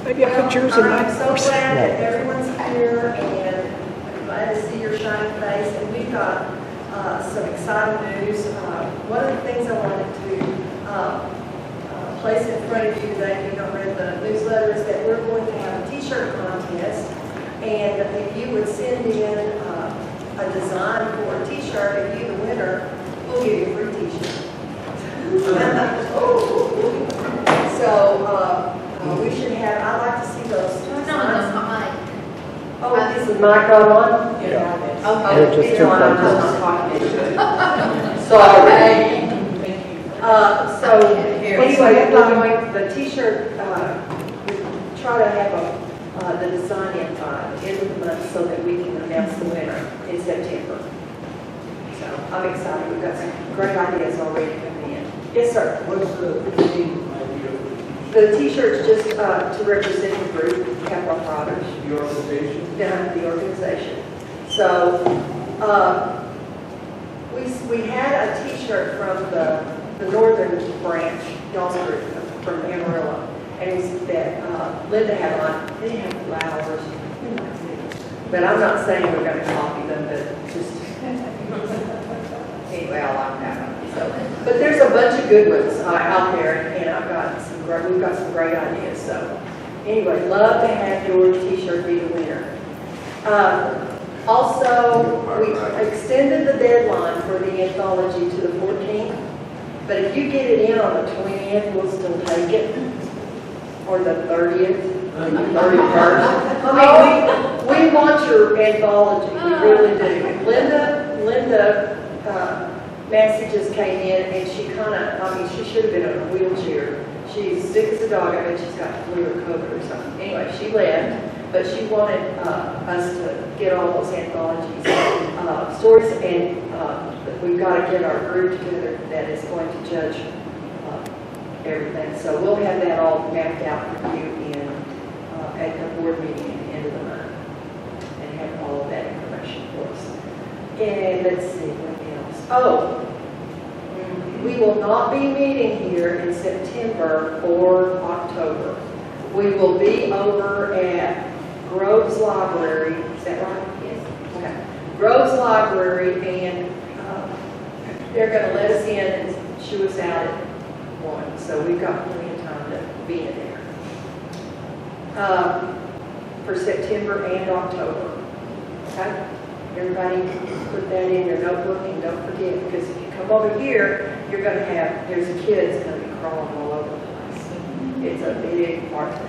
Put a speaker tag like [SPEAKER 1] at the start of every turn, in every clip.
[SPEAKER 1] Maybe I put yours in
[SPEAKER 2] I'm
[SPEAKER 1] mine
[SPEAKER 2] so
[SPEAKER 1] first.
[SPEAKER 2] glad that everyone's here, and I'm glad to see your shining face. And we've got some exciting news. One of the things I wanted to place in front of you today, if you don't read the newsletter, is that we're going to have a t-shirt contest. And if you would send in a design for a t-shirt, and you the winner, we'll give you a free t-shirt. So we should have, I'd like to see those designs. Oh, is the mic on?
[SPEAKER 1] Yeah.
[SPEAKER 2] Okay.
[SPEAKER 1] They're just
[SPEAKER 2] It's
[SPEAKER 1] too
[SPEAKER 2] on, I'm
[SPEAKER 1] close.
[SPEAKER 2] just not talking into it. Sorry. So anyway, the t-shirt, we try to have the design in by the end of the month so that we can announce the winner in September. So I'm excited. We've got some great ideas already coming in. Yes, sir.
[SPEAKER 3] What's the theme idea for
[SPEAKER 2] The t-shirt's just to represent the group, Capital Fathers.
[SPEAKER 3] the organization?
[SPEAKER 2] The organization. So we had a t-shirt from the northern branch, y'all's group, from Amarillo. And it was that Linda had on. They didn't have flowers. But I'm not saying we're going to copy them, but just anyway, I like that one. So, but there's a bunch of good ones out there, and we've got some great ideas. So anyway, love to have your t-shirt be the winner. Also, we extended the deadline for the anthology to the 14th, but if you get it in on the 20th, we'll still take it, or the 30th, or the 31st. I mean, we want your anthology, we really do. Linda messages came in, and she she should have been in a wheelchair. She's sick as a dog. I bet she's got flu or COVID or something. Anyway, she left, but she wanted us to get all those anthologies stories, and we've got to get our group together that is going to judge everything. So we'll have that all mapped out for you at the board meeting at the end of the month, and have all of that information for us. And let's see, what else? Oh, we will not be meeting here in September or October. We will be over at Groves Library. Is that right? Yes. Okay. Groves Library, and they're going to let us in and shoo us out at 1. So we've got plenty of time to be in there for September and October. Okay? Everybody put that in your notebook, and don't forget, because if you come over here, there's a kid that's going to be crawling all over the place. It's a big party,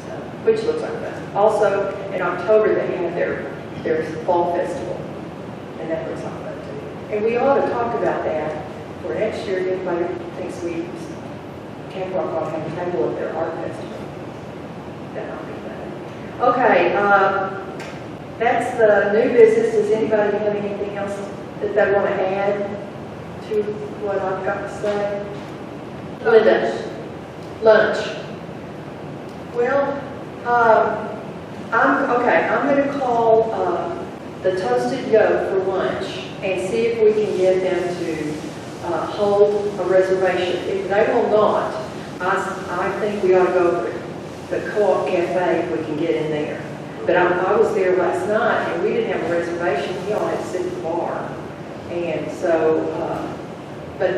[SPEAKER 2] so, which looks like fun. Also, in October, they have their fall festival, and that looks like fun too. And we ought to talk about that for next year. Everybody thinks Camp Rock ought to have a table at their art festival. That might be fun. Okay. That's the new business. Does anybody have anything else that they want to add to what I've got to say? Lunch. Well, I'm going to call the Toasted Yolk for lunch and see if we can get them to hold a reservation. If they will not, I think we ought to go to the Co-op Cafe if we can get in there. But I was there last night, and we didn't have a reservation. We all had to sit at the bar. And so, but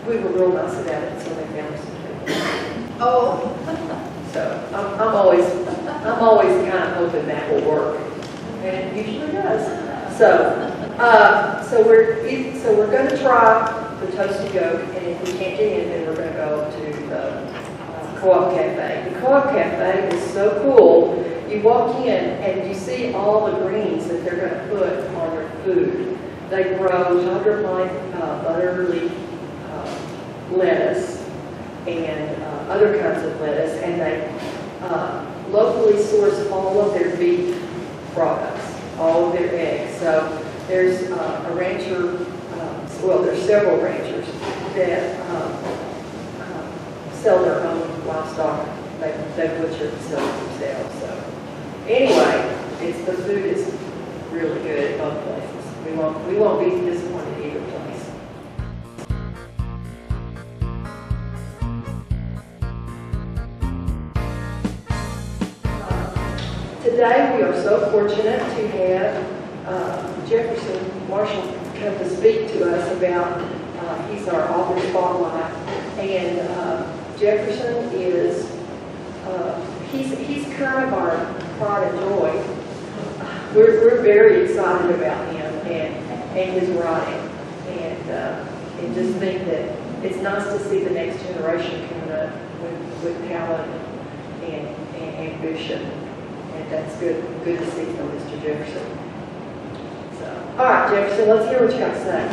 [SPEAKER 2] we were real nice about it, so they found us some food. Oh. So I'm always kind of hoping that will work, and it usually does. So we're going to try the Toasted Yolk, and if we can't get in, then we're going to go to the Co-op Cafe. The Co-op Cafe is so cool. You walk in and you see all the greens that they're going to put on their food. They grow hydroponic butter leaf lettuce and other kinds of lettuce, and they locally source all of their beef products, all of their eggs. So there's a rancher, there's several ranchers that sell their own livestock. They butcher and sell it themselves. So anyway, the food is really good at both places. We won't be disappointed either place. Today, we are so fortunate to have Jefferson Marshall come to speak to us about, he's our author spotlight, and Jefferson is, he's kind of our pride and joy. We're very excited about him and his writing, and just think that it's nice to see the next generation coming up with talent and ambition, and that's good to see from Mr. Jefferson. So, all right, Jefferson, let's hear what you got to say.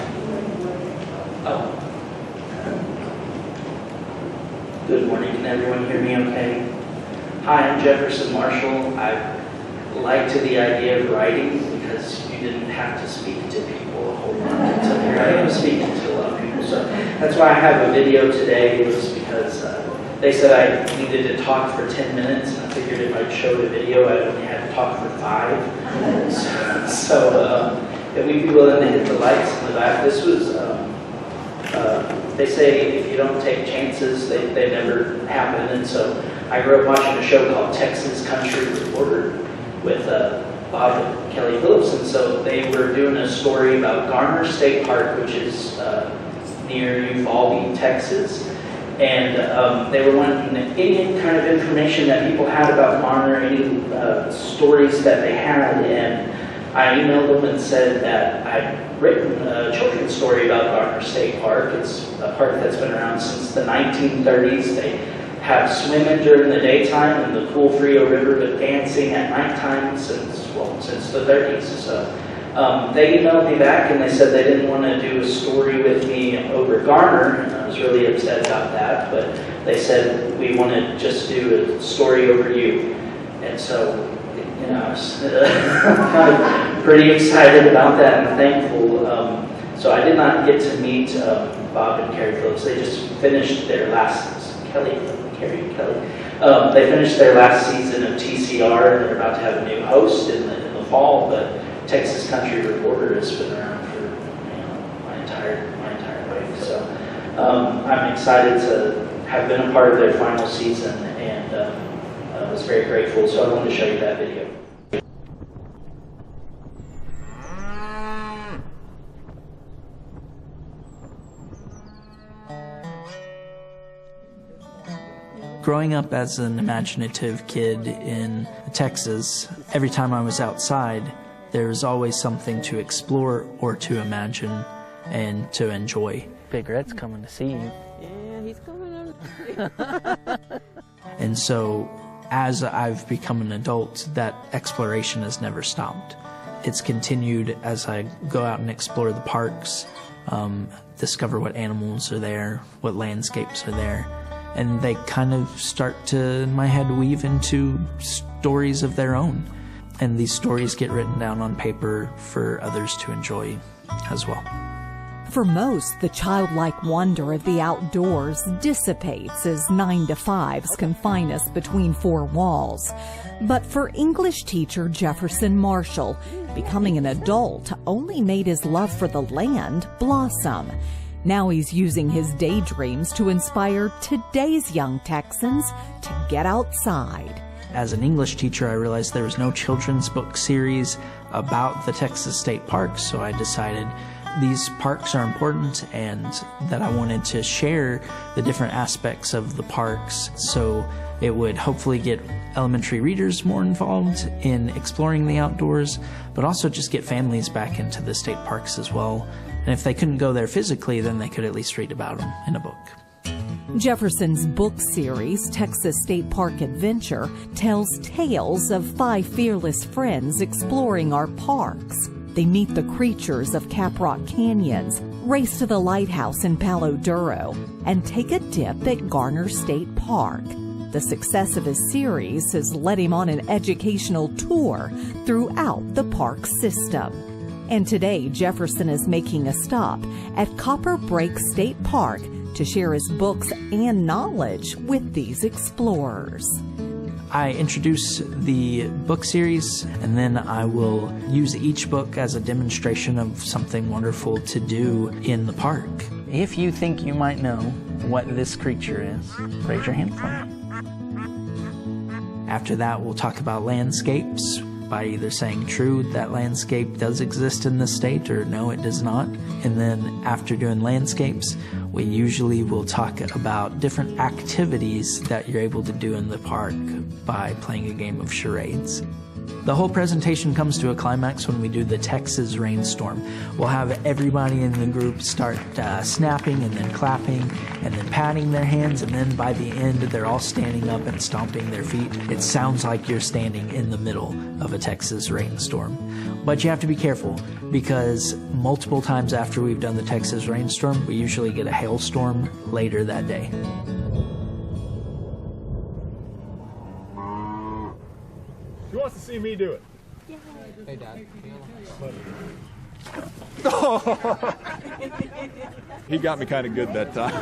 [SPEAKER 4] Good morning. Can everyone hear me okay? Hi, I'm Jefferson Marshall. I liked the idea of writing because you didn't have to speak to people a whole lot. So here I am speaking to a lot of people. So that's why I have a video today, was because they said I needed to talk for 10 minutes, and I figured if I'd showed a video, I'd only have to talk for 5. So if we'd be willing to hit the lights in the back. This was, they say if you don't take chances, they never happen. And so I grew up watching a show called Texas Country Reporter with Bob and Kelly Phillips, and so they were doing a story about Garner State Park, which is near Uvalde, Texas, and they were wanting any kind of information that people had about Garner, any stories that they had, and I emailed them and said that I'd written a children's story about Garner State Park. It's a park that's been around since the 1930s. They have swimming during the daytime in the cool Frio River, but dancing at nighttime since the 30s. So they emailed me back and they said they didn't want to do a story with me over Garner, and I was really upset about that, but they said we want to just do a story over you. And so, you know, I was kind of pretty excited about that and thankful. So I did not get to meet Bob and Carrie Phillips. They just finished their Kelly. They finished their last season of TCR, and they're about to have a new host in the fall. But Texas Country Reporter has been around for my entire life. So I'm excited to have been a part of their final season, and I was very grateful. So I wanted to show you that video.
[SPEAKER 5] Growing up as an imaginative kid in Texas, every time I was outside, there was always something to explore or to imagine and to enjoy.
[SPEAKER 6] Big Red's coming to see you.
[SPEAKER 1] Yeah, he's coming on.
[SPEAKER 5] And so, as I've become an adult, that exploration has never stopped. It's continued as I go out and explore the parks, discover what animals are there, what landscapes are there. And they kind of start to, in my head, weave into stories of their own. And these stories get written down on paper for others to enjoy as well.
[SPEAKER 7] For most, the childlike wonder of the outdoors dissipates as 9-to-5s confine us between four walls. But for English teacher Jefferson Marshall, becoming an adult only made his love for the land blossom. Now he's using his daydreams to inspire today's young Texans to get outside.
[SPEAKER 5] As an English teacher, I realized there was no children's book series about the Texas State Parks, so I decided these parks are important and that I wanted to share the different aspects of the parks so it would hopefully get elementary readers more involved in exploring the outdoors, but also just get families back into the state parks as well. And if they couldn't go there physically, then they could at least read about them in a book.
[SPEAKER 7] Jefferson's book series, Texas State Park Adventure, tells tales of 5 fearless friends exploring our parks. They meet the creatures of Caprock Canyons, race to the lighthouse in Palo Duro, and take a dip at Garner State Park. The success of his series has led him on an educational tour throughout the park system. And today, Jefferson is making a stop at Copper Break State Park to share his books and knowledge with these explorers.
[SPEAKER 5] I introduce the book series, and then I will use each book as a demonstration of something wonderful to do in the park.
[SPEAKER 6] If you think you might know what this creature is, raise your hand for me.
[SPEAKER 5] After that, we'll talk about landscapes by either saying true, that landscape does exist in this state, or no, it does not. And then after doing landscapes, we usually will talk about different activities that you're able to do in the park by playing a game of charades. The whole presentation comes to a climax when we do the Texas rainstorm. We'll have everybody in the group start snapping and then clapping and then patting their hands, and then by the end they're all standing up and stomping their feet. It sounds like you're standing in the middle of a Texas rainstorm. But you have to be careful, because multiple times after we've done the Texas rainstorm, we usually get a hailstorm later that day.
[SPEAKER 8] Who wants to see me do it?
[SPEAKER 3] Hey, Dad.
[SPEAKER 8] He got me kind of good that time.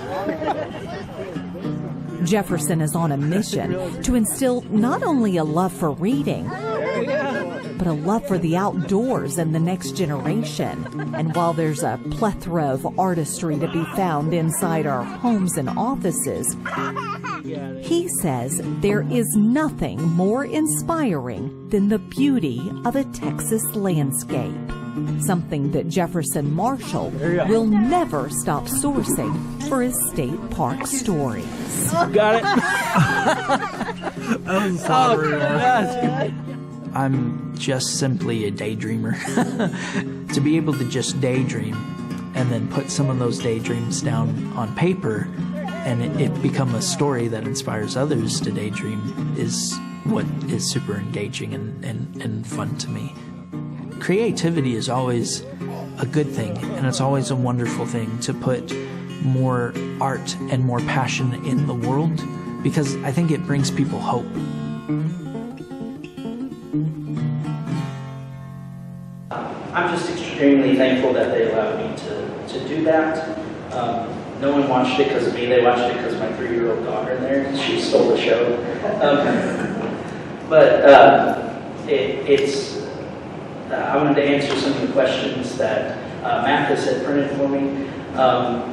[SPEAKER 7] Jefferson is on a mission to instill not only a love for reading, but a love for the outdoors and the next generation. And while there's a plethora of artistry to be found inside our homes and offices, he says there is nothing more inspiring than the beauty of a Texas landscape. Something that Jefferson Marshall will never stop sourcing for his state park stories.
[SPEAKER 5] Got it? I'm just simply a daydreamer. To be able to just daydream and then put some of those daydreams down on paper and it become a story that inspires others to daydream is what is super engaging and fun to me. Creativity is always a good thing, and it's always a wonderful thing to put more art and more passion in the world, because I think it brings people hope.
[SPEAKER 4] I'm just extremely thankful that they allowed me to do that. No one watched it because of me. They watched it because my 3-year-old daughter in there, she stole the show. I wanted to answer some of the questions that Mathis had printed for me.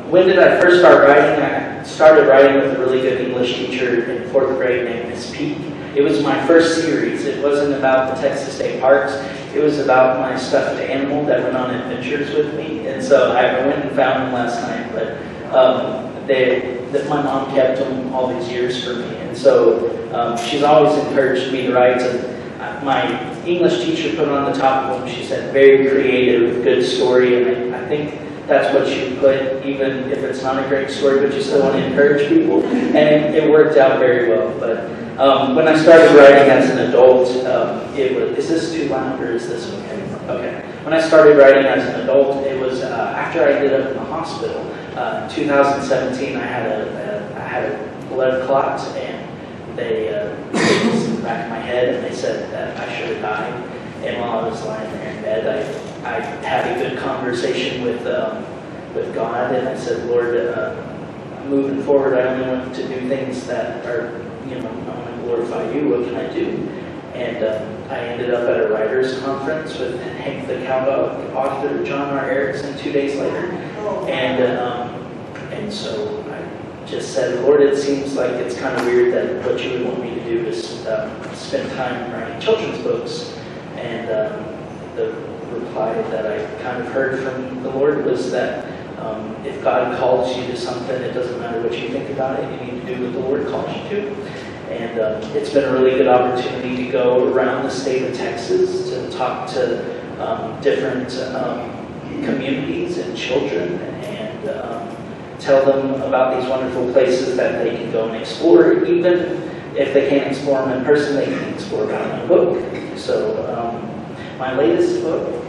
[SPEAKER 4] When did I first start writing? I started writing with a really good English teacher in 4th grade named Miss Peak. It was my first series. It wasn't about the Texas State Parks. It was about my stuffed animal that went on adventures with me. And so I went and found him last night, but my mom kept him all these years for me. And so she's always encouraged me to write. My English teacher put on the top of them, she said, very creative, good story. And I think that's what you put, even if it's not a great story, but you still want to encourage people. And it worked out very well. But when I started writing as an adult, is this too loud or is this okay? Okay. When I started writing as an adult, it was after I ended up in the hospital. 2017, I had a blood clot, and they put this in the back of my head, and they said that I should have died. And while I was lying there in bed, I had a good conversation with God, and I said, Lord, moving forward, I only want to do things that are, I want to glorify you. What can I do? And I ended up at a writers' conference with Hank the Cowdog, author John R. Erickson 2 days later. And so I just said, Lord, it seems like it's kind of weird that what you would want me to do is spend time writing children's books. And the reply that I kind of heard from the Lord was that if God calls you to something, it doesn't matter what you think about it. You need to do what the Lord calls you to. And it's been a really good opportunity to go around the state of Texas to talk to different communities and children and tell them about these wonderful places that they can go and explore. Even if they can't explore them in person, they can explore them in a book. So my latest book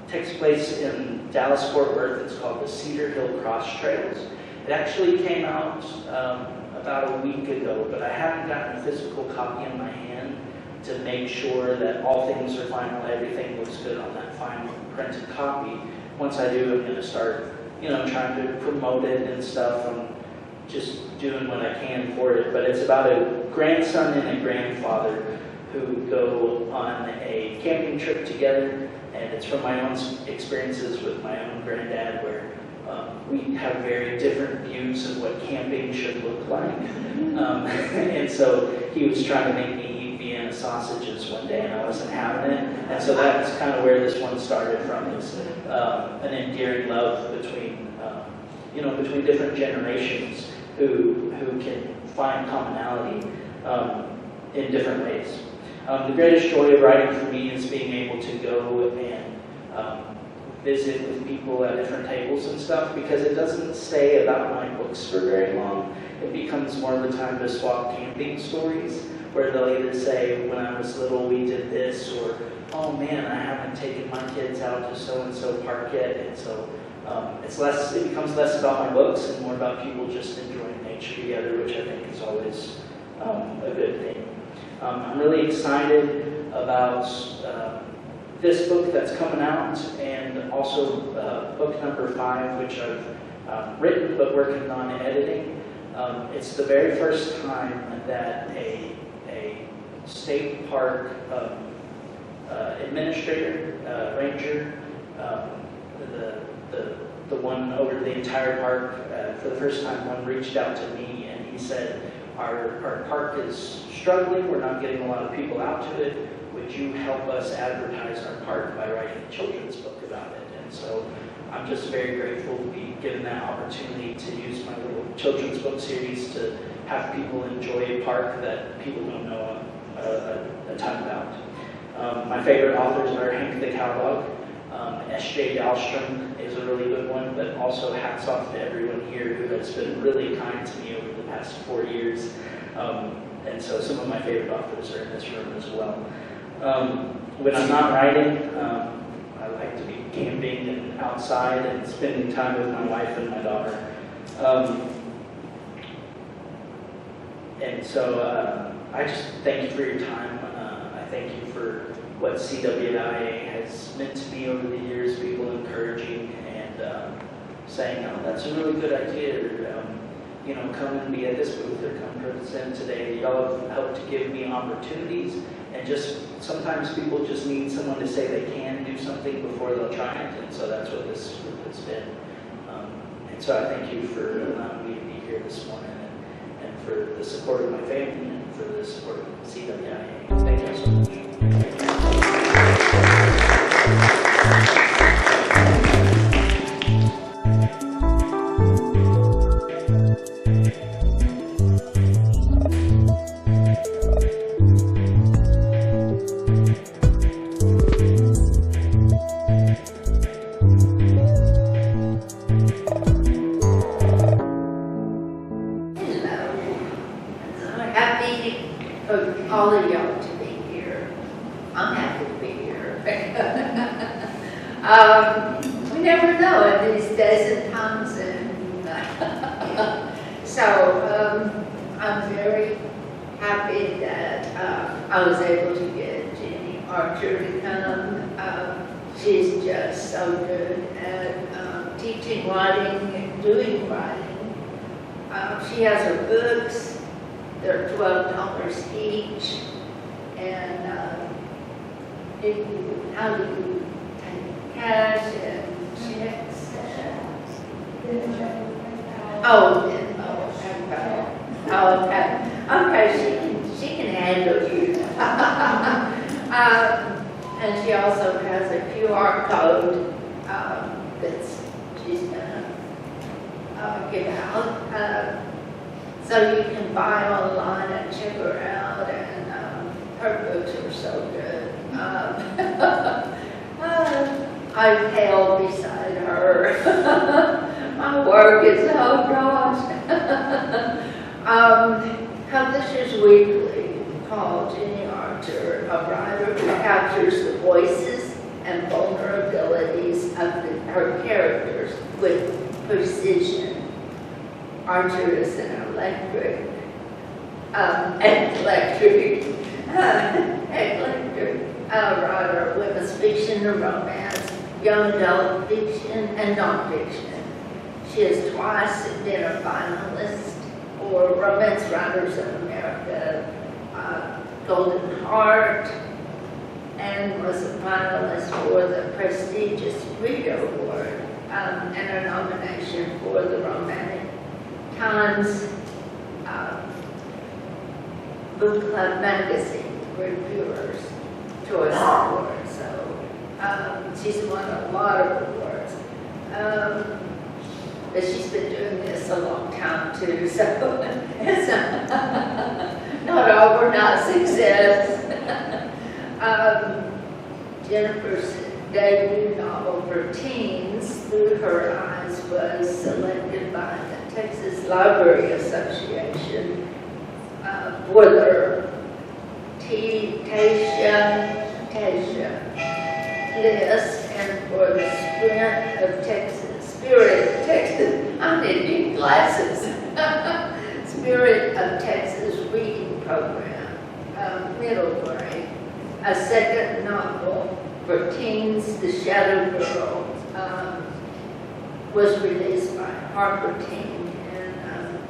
[SPEAKER 4] takes place in Dallas-Fort Worth. It's called The Cedar Hill Cross Trails. It actually came out about a week ago, but I haven't gotten a physical copy in my hand to make sure that all things are final, everything looks good on that final printed copy. Once I do, I'm going to start, trying to promote it and stuff. I'm just doing what I can for it. But it's about a grandson and a grandfather who go on a camping trip together, and it's from my own experiences with my own granddad, where we have very different views of what camping should look like. And so he was trying to make me eat Vienna sausages one day, and I wasn't having it. And so that's kind of where this one started from, is an endearing love between, between different generations who can find commonality in different ways. The greatest joy of writing for me is being able to go and visit with people at different tables and stuff, because it doesn't stay about my books for very long. It becomes more of the time to swap camping stories, where they'll either say, when I was little we did this, or, oh man, I haven't taken my kids out to so-and-so park yet. And so it becomes less about my books and more about people just enjoying nature together, which I think is always a good thing. I'm really excited about this book that's coming out, and also book number 5, which I've written but working on editing. It's the very first time that a state park administrator, ranger, the one over the entire park, for the first time, one reached out to me and he said, our park is struggling, we're not getting a lot of people out to it. Would you help us advertise our park by writing a children's book about it? And so I'm just very grateful to be given that opportunity to use my little children's book series to have people enjoy a park that people don't know a ton about. My favorite authors are Hank the Cowdog. S.J. Dahlstrom is a really good one, but also hats off to everyone here who has been really kind to me over the past 4 years. And so some of my favorite authors are in this room as well. When I'm not writing, I like to be camping and outside and spending time with my wife and my daughter. And so I just thank you for your time. I thank you for what CWIA has meant to me over the years, people encouraging and saying, oh, that's a really good idea, or come and be at this booth, or come present today. Y'all have helped to give me opportunities, and just sometimes people just need someone to say they can do something before they'll try it, and so that's what this group has been. And so I thank you for allowing me to be here this morning, and for the support of my family, and for the support of CWIA. Thank you so much.
[SPEAKER 9] All of y'all to be here. I'm happy to be here. We never know in these days and times, and so I'm very happy that I was able to get Jenny Archer to come. She's just so good at teaching writing and doing writing. She has her books. They're $12 each, and how do you take cash and checks? Okay, she can handle you. And she also has a QR code that she's gonna give out. So you can buy online and check her out, and her books are so good. I pale beside her. My work is, oh gosh. Publishers Weekly called Jenny Archer a writer who captures the voices and vulnerabilities of her characters with precision. Archer is an eclectic writer with a fiction and romance, young adult fiction, and nonfiction. She has twice been a finalist for Romance Writers of America Golden Heart, and was a finalist for the prestigious Rita Award. and a nomination for the Romantic Times Bookclub magazine reviewers choice award. So she's won a lot of awards. But she's been doing this a long time too, so it's not overnight success. Jennifer's debut novel for teens, Through Her Eyes, was selected by the Texas Library Association for their TAYSHAS list and for the Spirit of Texas, I need new glasses. Spirit of Texas reading program, middle grade. A second novel for teens, The Shadow Girl, was released by Harper Teen in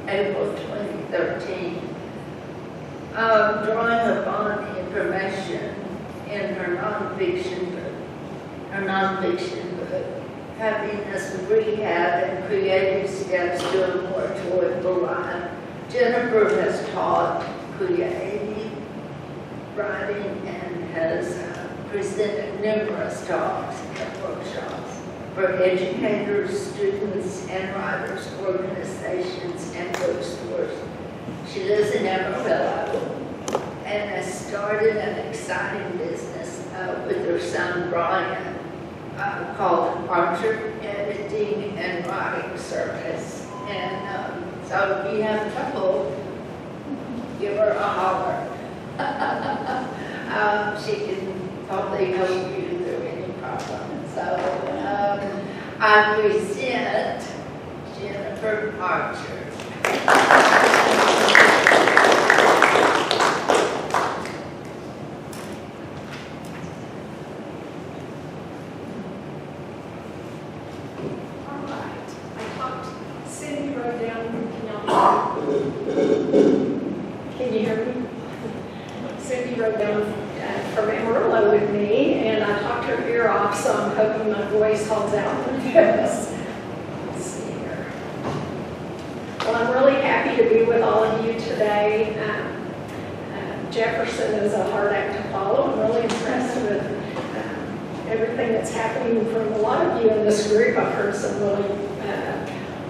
[SPEAKER 9] April 2013. Drawing upon information in her nonfiction book, Happiness, Rehab, and Creative Steps to a More Joyful Life, Jennifer has taught creative writing and has presented numerous talks and workshops for educators, students, and writers, organizations, and bookstores. She lives in Amarillo and has started an exciting business with her son Brian called Archer Editing and Writing Service. And so if you have trouble, give her a holler. She can probably help you through any problem. So I present Jennifer Archer.
[SPEAKER 10] Can you hear me? Cindy rode down from Amarillo with me, and I talked her ear off, so I'm hoping my voice holds out for this. Let's see here. Well, I'm really happy to be with all of you today. Jefferson is a hard act to follow. I'm really impressed with everything that's happening from a lot of you in this group. I've heard some really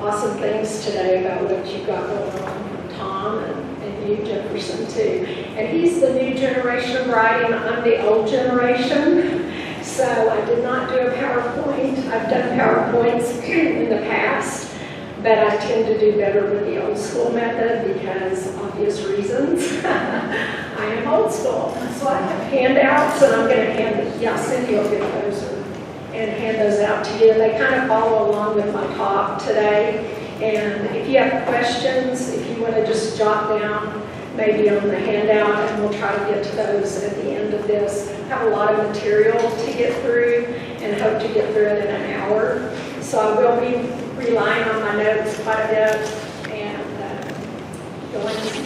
[SPEAKER 10] awesome things today about what you've got going on from Tom and you, Jefferson, too. And he's the new generation of writing. I'm the old generation. So I did not do a PowerPoint. I've done PowerPoints in the past, but I tend to do better with the old school method because obvious reasons. I am old school. So I have handouts, and I'm going to hand, Cindy will get those and hand those out to you. They kind of follow along with my talk today. And if you have questions, if you want to just jot down maybe on the handout, and we'll try to get to those at the end of this. I have a lot of material to get through and hope to get through it in an hour. So I will be relying on my notes quite a bit and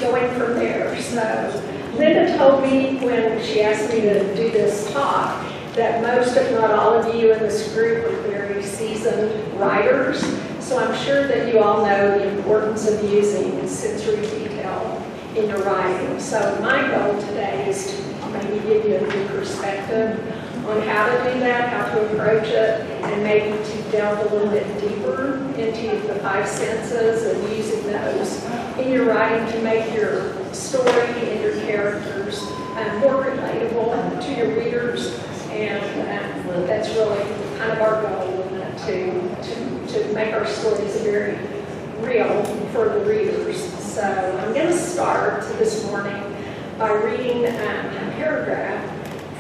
[SPEAKER 10] going from there. So Linda told me when she asked me to do this talk that most, if not all of you in this group are very seasoned writers. So I'm sure that you all know the importance of using sensory detail in your writing. So my goal today is to maybe give you a new perspective on how to do that, how to approach it, and maybe to delve a little bit deeper into the five senses and using those in your writing to make your story and your characters more relatable to your readers. And that's really kind of our goal, to make our stories very real for the readers. So I'm going to start this morning by reading a paragraph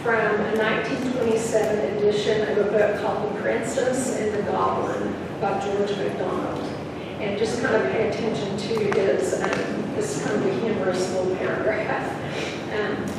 [SPEAKER 10] from a 1927 edition of a book called The Princess and the Goblin by George MacDonald. And just kind of pay attention to his this kind of a humorous little paragraph.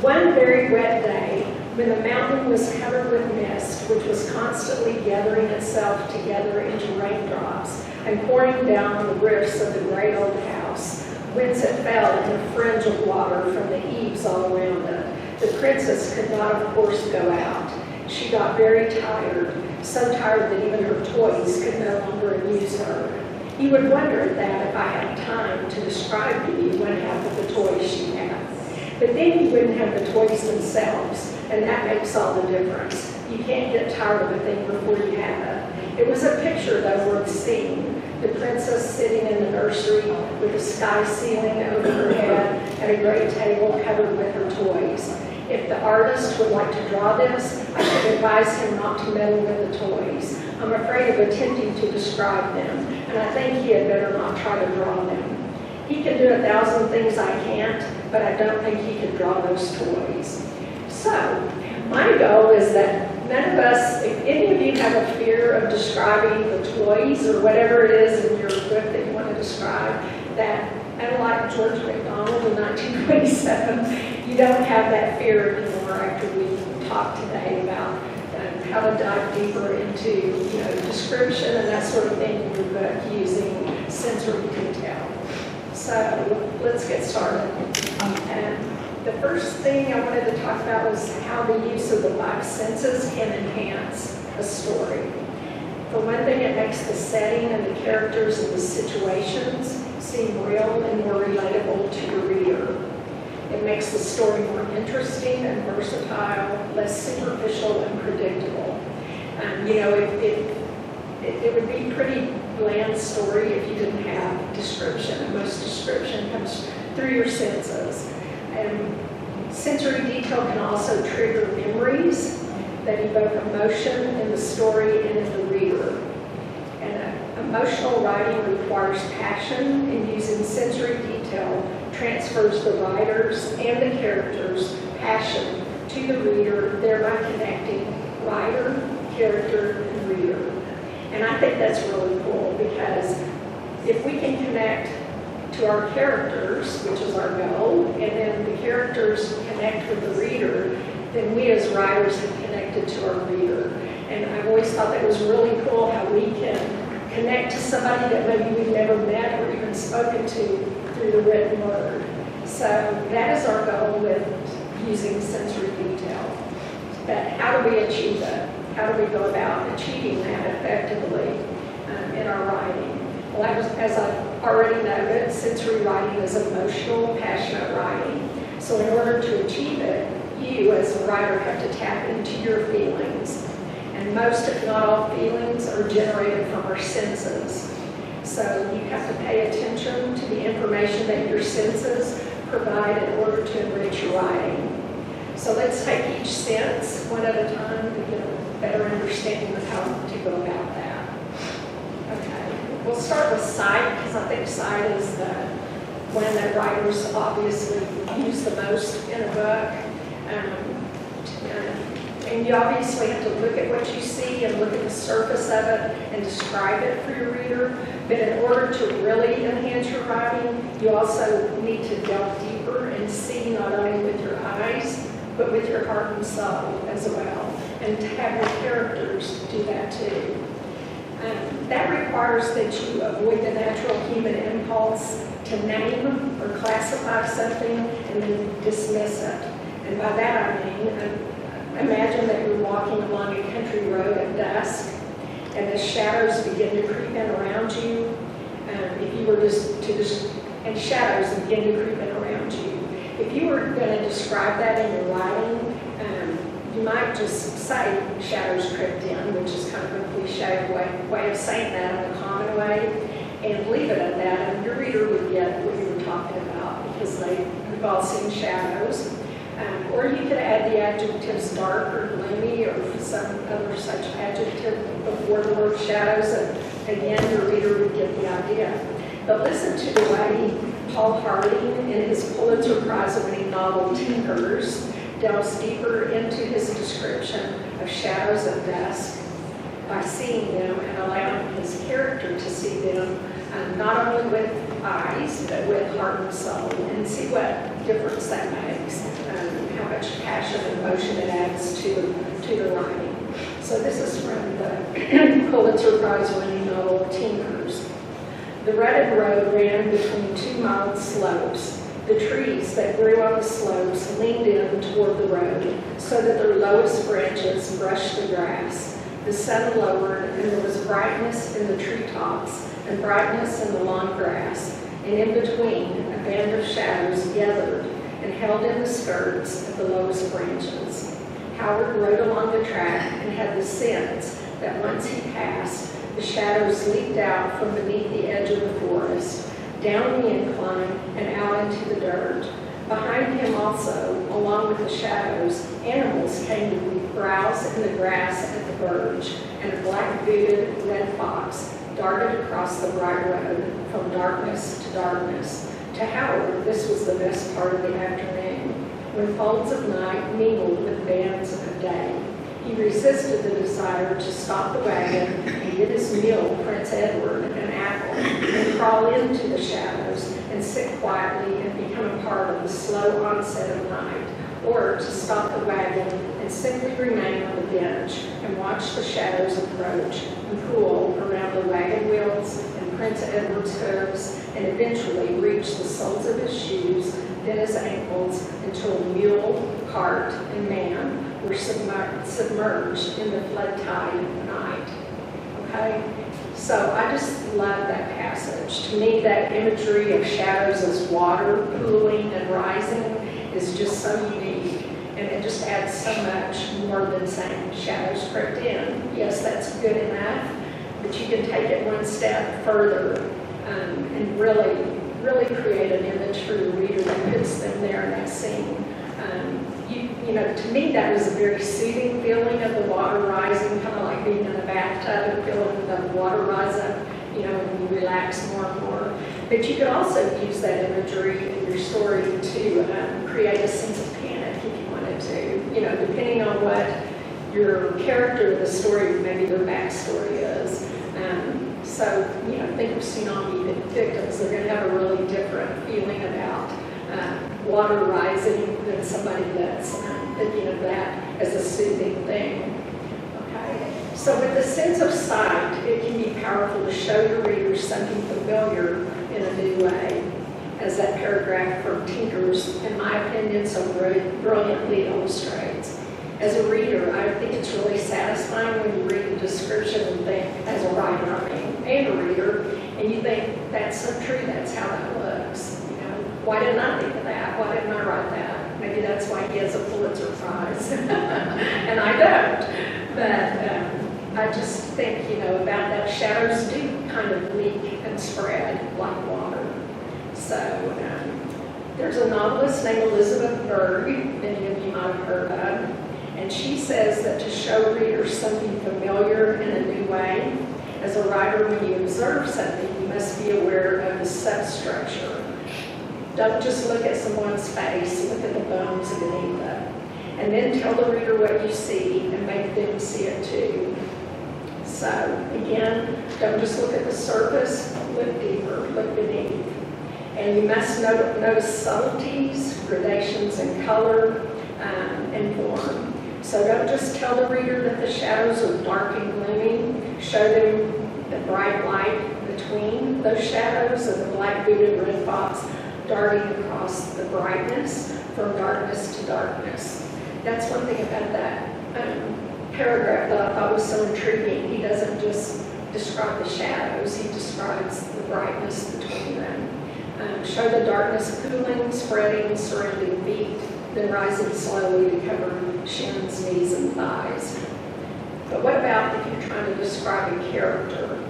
[SPEAKER 10] One very wet day, when the mountain was covered with mist, which was constantly gathering itself together into raindrops and pouring down on the roofs of the great old house, whence it fell in a fringe of water from the eaves all around it. The princess could not, of course, go out, she got very tired, so tired that even her toys could no longer amuse her. You would wonder at that if I had time to describe to you one half of the toys she had. But then you wouldn't have the toys themselves, and that makes all the difference. You can't get tired of a thing before you have it. It was a picture, though, worth seeing. The princess sitting in the nursery with a sky ceiling over her head and a great table covered with her toys. If the artist would like to draw this, I should advise him not to meddle with the toys. I'm afraid of attempting to describe them, and I think he had better not try to draw them. He can do 1,000 things I can't, but I don't think he could draw those toys. So, my goal is that none of us, if any of you have a fear of describing the toys or whatever it is in your book that you want to describe, that unlike George MacDonald in 1927, you don't have that fear anymore after we talked today about how to dive deeper into description and that sort of thing in your book using sensory detail. So let's get started. The first thing I wanted to talk about was how the use of the 5 senses can enhance a story. For one thing, it makes the setting and the characters and the situations seem real and more relatable to your reader. It makes the story more interesting and versatile, less superficial and predictable. It would be a pretty bland story if you didn't have description, and most description comes through your senses. Sensory detail can also trigger memories that evoke emotion in the story and in the reader. And emotional writing requires passion, and using sensory detail transfers the writer's and the character's passion to the reader, thereby connecting writer, character, and reader. And I think that's really cool because if we can connect to our characters, which is our goal, and then the characters connect with the reader, then we as writers have connected to our reader. And I've always thought that was really cool how we can connect to somebody that maybe we've never met or even spoken to through the written word. So that is our goal with using sensory detail. But how do we achieve it? How do we go about achieving that effectively in our writing? Well, as I've already noted, sensory writing is emotional, passionate writing. So in order to achieve it, you as a writer have to tap into your feelings. And most, if not all, feelings are generated from our senses. So you have to pay attention to the information that your senses provide in order to enrich your writing. So let's take each sense one at a time to get a better understanding of how to go about that. Okay, we'll start with sight, because I think sight is the one that writers obviously use the most in a book. And you obviously have to look at what you see and look at the surface of it and describe it for your reader. But in order to really enhance your writing, you also need to delve deeper and see not only with your eyes, but with your heart and soul as well. And to have your characters do that too. That requires that you avoid the natural human impulse to name or classify something and then dismiss it. And by that I mean, imagine that you're walking along a country road at dusk and the shadows begin to creep in around you. And shadows begin to creep in around you. If you were going to describe that in your writing, you might just say shadows crept in, which is kind of a cliche way of saying that in a common way, and leave it at that, and your reader would get what you were talking about because we've all seen shadows. Or you could add the adjectives dark or gloomy or some other such adjective before the word shadows, and again, your reader would get the idea. But listen to the way Paul Harding, in his Pulitzer Prize-winning novel Tinkers, delves deeper into his description of shadows at dusk by seeing them and allowing his character to see them not only with eyes, but with heart and soul, and see what difference that makes, how much passion and emotion it adds to the writing. So this is from the Pulitzer Prize-winning novel Tinkers. The rutted road ran between 2 mild slopes. The trees that grew on the slopes leaned in toward the road so that their lowest branches brushed the grass. The sun lowered, and there was brightness in the treetops and brightness in the long grass, and in between a band of shadows gathered and held in the skirts of the lowest branches. Howard rode along the track and had the sense that once he passed, the shadows leaped out from beneath the edge of the forest, down the incline and out into the dirt. Behind him also, along with the shadows, animals came to browse in the grass at the verge, and a black-booted red fox darted across the bright road from darkness to darkness. To Howard, this was the best part of the afternoon, when folds of night mingled with bands of day. He resisted the desire to stop the wagon and get his mule, Prince Edward, an apple, and crawl into the shadows and sit quietly and become a part of the slow onset of night, or to stop the wagon and simply remain on the bench and watch the shadows approach and pool around the wagon wheels and Prince Edward's hooves and eventually reach the soles of his shoes, then his ankles, until mule, cart, and man were submerged in the flood tide of the night. Okay? So I just love that passage. To me, that imagery of shadows as water pooling and rising is just so unique, and it just adds so much more than saying shadows crept in. Yes, that's good enough, but you can take it one step further and really create an image for the reader that puts them there in that scene. You know, to me, that was a very soothing feeling of the water rising, kind of like being in a bathtub and feeling the water rise up, you know, and you relax more and more. But you could also use that imagery in your story to create a sense of panic if you wanted to, you know, depending on what your character of the story, maybe their backstory is. So, you know, think of tsunami victims. They're going to have a really different feeling about water rising than somebody that's thinking of that as a soothing thing. Okay? So with the sense of sight, it can be powerful to show your readers something familiar in a new way, as that paragraph from Tinker's, in my opinion, so brilliantly illustrates. As a reader, I think it's really satisfying when you read a description and think, as a writer, and a reader, and you think, that's so true, that's how that looks. You know, why didn't I think of that? Why didn't I write that? Maybe that's why he has a Pulitzer Prize, and I don't. But I just think, you know, about that shadows do kind of leak and spread like water. So there's a novelist named Elizabeth Berg, many of you might have heard of, and she says that to show readers something familiar in a new way, as a writer, when you observe something, you must be aware of the substructure. Don't just look at someone's face, look at the bones beneath them. And then tell the reader what you see and make them see it too. So, again, don't just look at the surface, look deeper, look beneath. And you must notice subtleties, gradations in color, and form. So don't just tell the reader that the shadows are dark and gloomy. Show them the bright light between those shadows and the black-booted red fox darting across the brightness from darkness to darkness. That's one thing about that paragraph that I thought was so intriguing. He doesn't just describe the shadows, he describes the brightness between them. Show the darkness pooling, spreading, surrounding feet, then rising slowly to cover shins, knees, and thighs. But what about if you're trying to describe a character?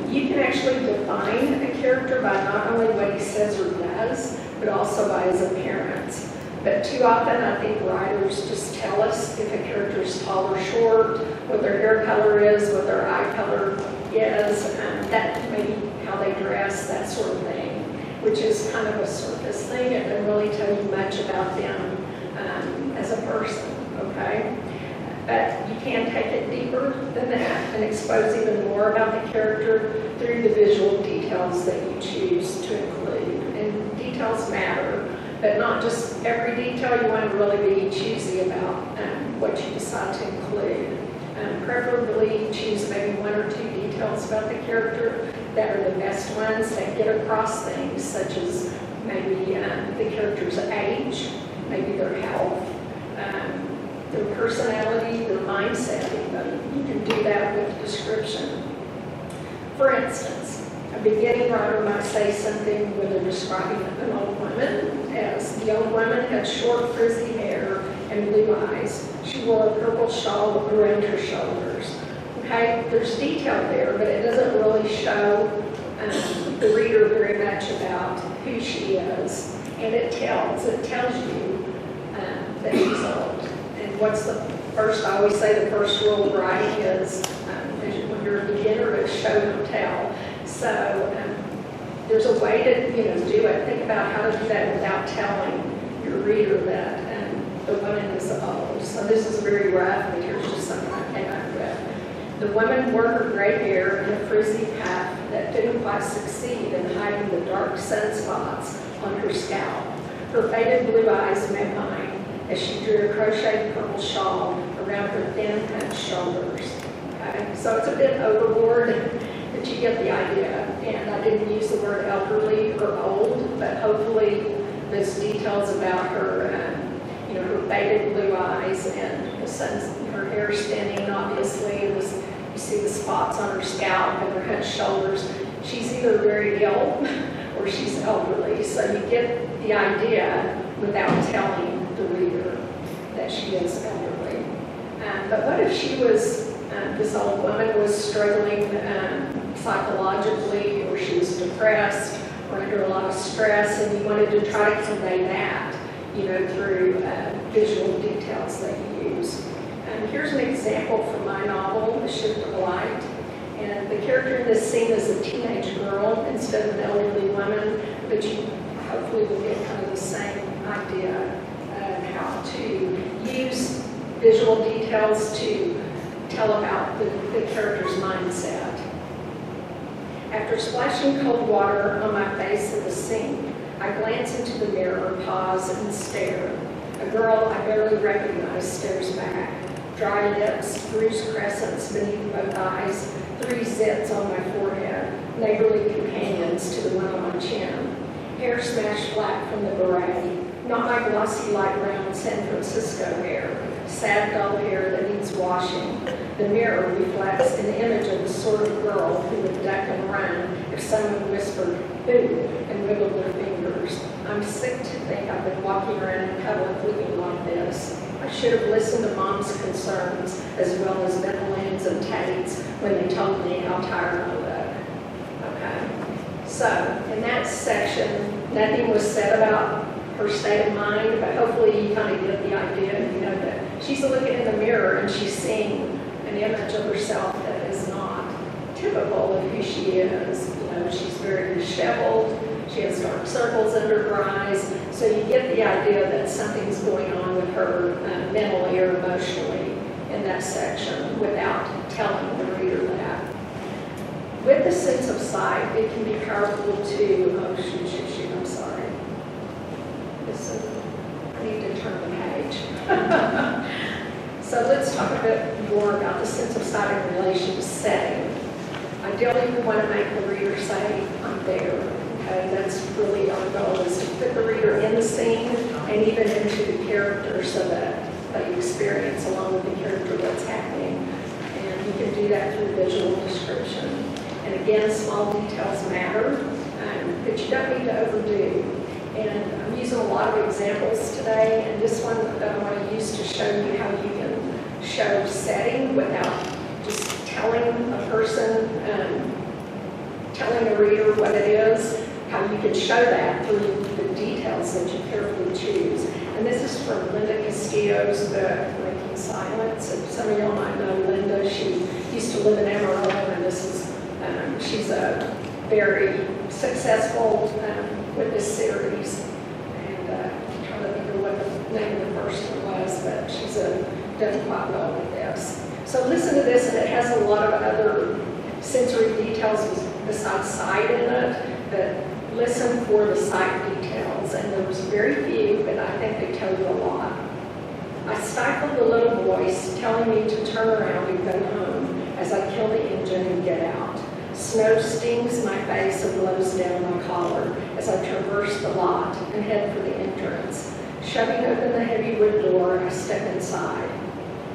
[SPEAKER 10] You can actually define a character by not only what he says or does, but also by his appearance. But too often, I think writers just tell us if a character is tall or short, what their hair color is, what their eye color is, that maybe how they dress, that sort of thing, which is kind of a surface thing. It doesn't really tell you much about them as a person, okay? But you can take it deeper than that and expose even more about the character through the visual details that you choose to include. And details matter, but not just every detail. You want to really be choosy about what you decide to include. Preferably choose maybe one or two details about the character that are the best ones that get across things such as maybe the character's age, maybe their health, their personality, their mindset even. You can do that with description. For instance, a beginning writer might say something when they're describing an old woman as the old woman had short frizzy hair and blue eyes. She wore a purple shawl around her shoulders. Okay, there's detail there, but it doesn't really show the reader very much about who she is. And it tells you that she's old. And what's the first, I always say the first rule of writing is, when you're a beginner, is show, don't tell. So there's a way to, do it. Think about how to do that without telling your reader that the woman is old. So this is very rough, but here's just something I came up with. The woman wore her gray hair in a frizzy puff that didn't quite succeed in hiding the dark sunspots on her scalp. Her faded blue eyes met mine as she drew a crocheted purple shawl around her thin, hunched shoulders. Okay, so it's a bit overboard, but you get the idea. And I didn't use the word elderly or old, but hopefully those details about her, her faded blue eyes and her hair thinning, obviously, you see the spots on her scalp and her hunched shoulders. She's either very ill or she's elderly, so you get the idea without telling the reader that she is elderly. But what if she was, this old woman was struggling psychologically, or she was depressed or under a lot of stress, and you wanted to try to convey that, through visual details that you use. Here's an example from my novel, The Shift of Light. And the character in this scene is a teenage girl instead of an elderly woman, but you hopefully will get kind of the same idea of how to use visual details to tell about the character's mindset. After splashing cold water on my face in the sink, I glance into the mirror, pause, and stare. A girl I barely recognize stares back. Dry lips, bruised crescents beneath both eyes, 3 zits on my forehead, neighborly companions to the one on my chin. Hair smashed flat from the beret, not my glossy light brown San Francisco hair, sad dull hair that needs washing. The mirror reflects an image of the sort of girl who would duck and run if someone whispered, "Boo," and wiggled their fingers. I'm sick to think I've been walking around in public looking like this. I should have listened to Mom's concerns as well as Benelands and Tate's when they told me how tired I look. Okay, so in that section, nothing was said about her state of mind, but hopefully you kind of get the idea, that she's looking in the mirror and she's seeing an image of herself that is not typical of who she is. She's very disheveled, she has dark circles under her eyes, so you get the idea that something's going on with her mentally or emotionally in that section without telling the reader that. With the sense of sight, it can be powerful to, I'm sorry. I need to turn the page. So let's talk a bit more about the sense of sight in relation to setting. Ideally, we want to make the reader say, I'm there. Okay, that's really our goal, is to put the reader in the scene and even into the character so that they experience along with the character what's happening. And you can do that through visual description. And again, small details matter, but you don't need to overdo. And I'm using a lot of examples today, and this one that I want to use to show you how you can show setting without just telling a person, telling a reader what it is, how you can show that through the details that you carefully choose. And this is from Linda Castillo's book, Breaking Silence. And some of y'all might know Linda. She used to live in Amarillo, and this is, she's a very successful with this series. And I'm trying to think of what the name of the first one was, but she's done quite well with this. So listen to this, and it has a lot of other sensory details besides sight in it, but listen for the sight details. And there was very few, but I think they tell you a lot. I stifled the little voice telling me to turn around and go home as I kill the engine and get out. Snow stings my face and blows down my collar as I traverse the lot and head for the entrance. Shoving open the heavy wood door, I step inside.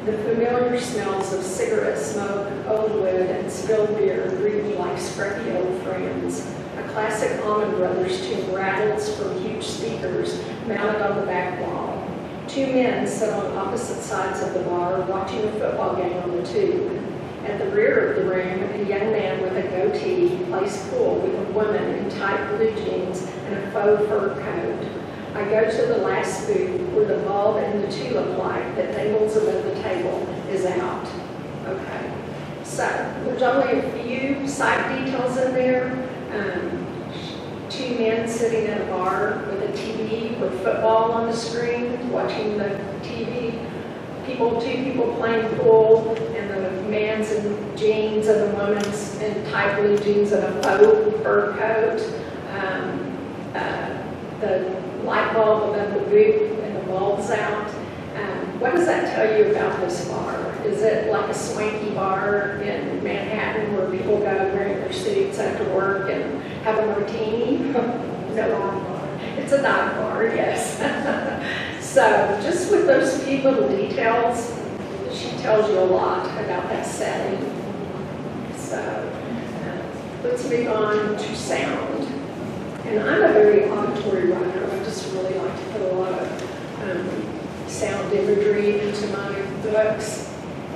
[SPEAKER 10] The familiar smells of cigarette smoke, old wood, and spilled beer greet me like scruffy old friends. A classic Allman Brothers tune rattles from huge speakers mounted on the back wall. Two men sit on opposite sides of the bar watching a football game on the tube. At the rear of the room, a young man with a goatee plays pool with a woman in tight blue jeans and a faux fur coat. I go to the last booth where the bulb in the tulip light that dangles above the table is out. Okay, so there's only a few side details in there. Two men sitting at a bar with a TV with football on the screen, watching the TV. Two people playing pool, and the man's in jeans and the woman's in tight blue jeans and a faux fur coat. The light bulb above the booth and the bulb's out. What does that tell you about this bar? Is it like a swanky bar in Manhattan where people go wearing their suits after work and have a martini? No, it's a dive bar, yes. So just with those few little details, she tells you a lot about that setting. So let's move on to sound. And I'm a very auditory writer. I just really like to put a lot of sound imagery into my books.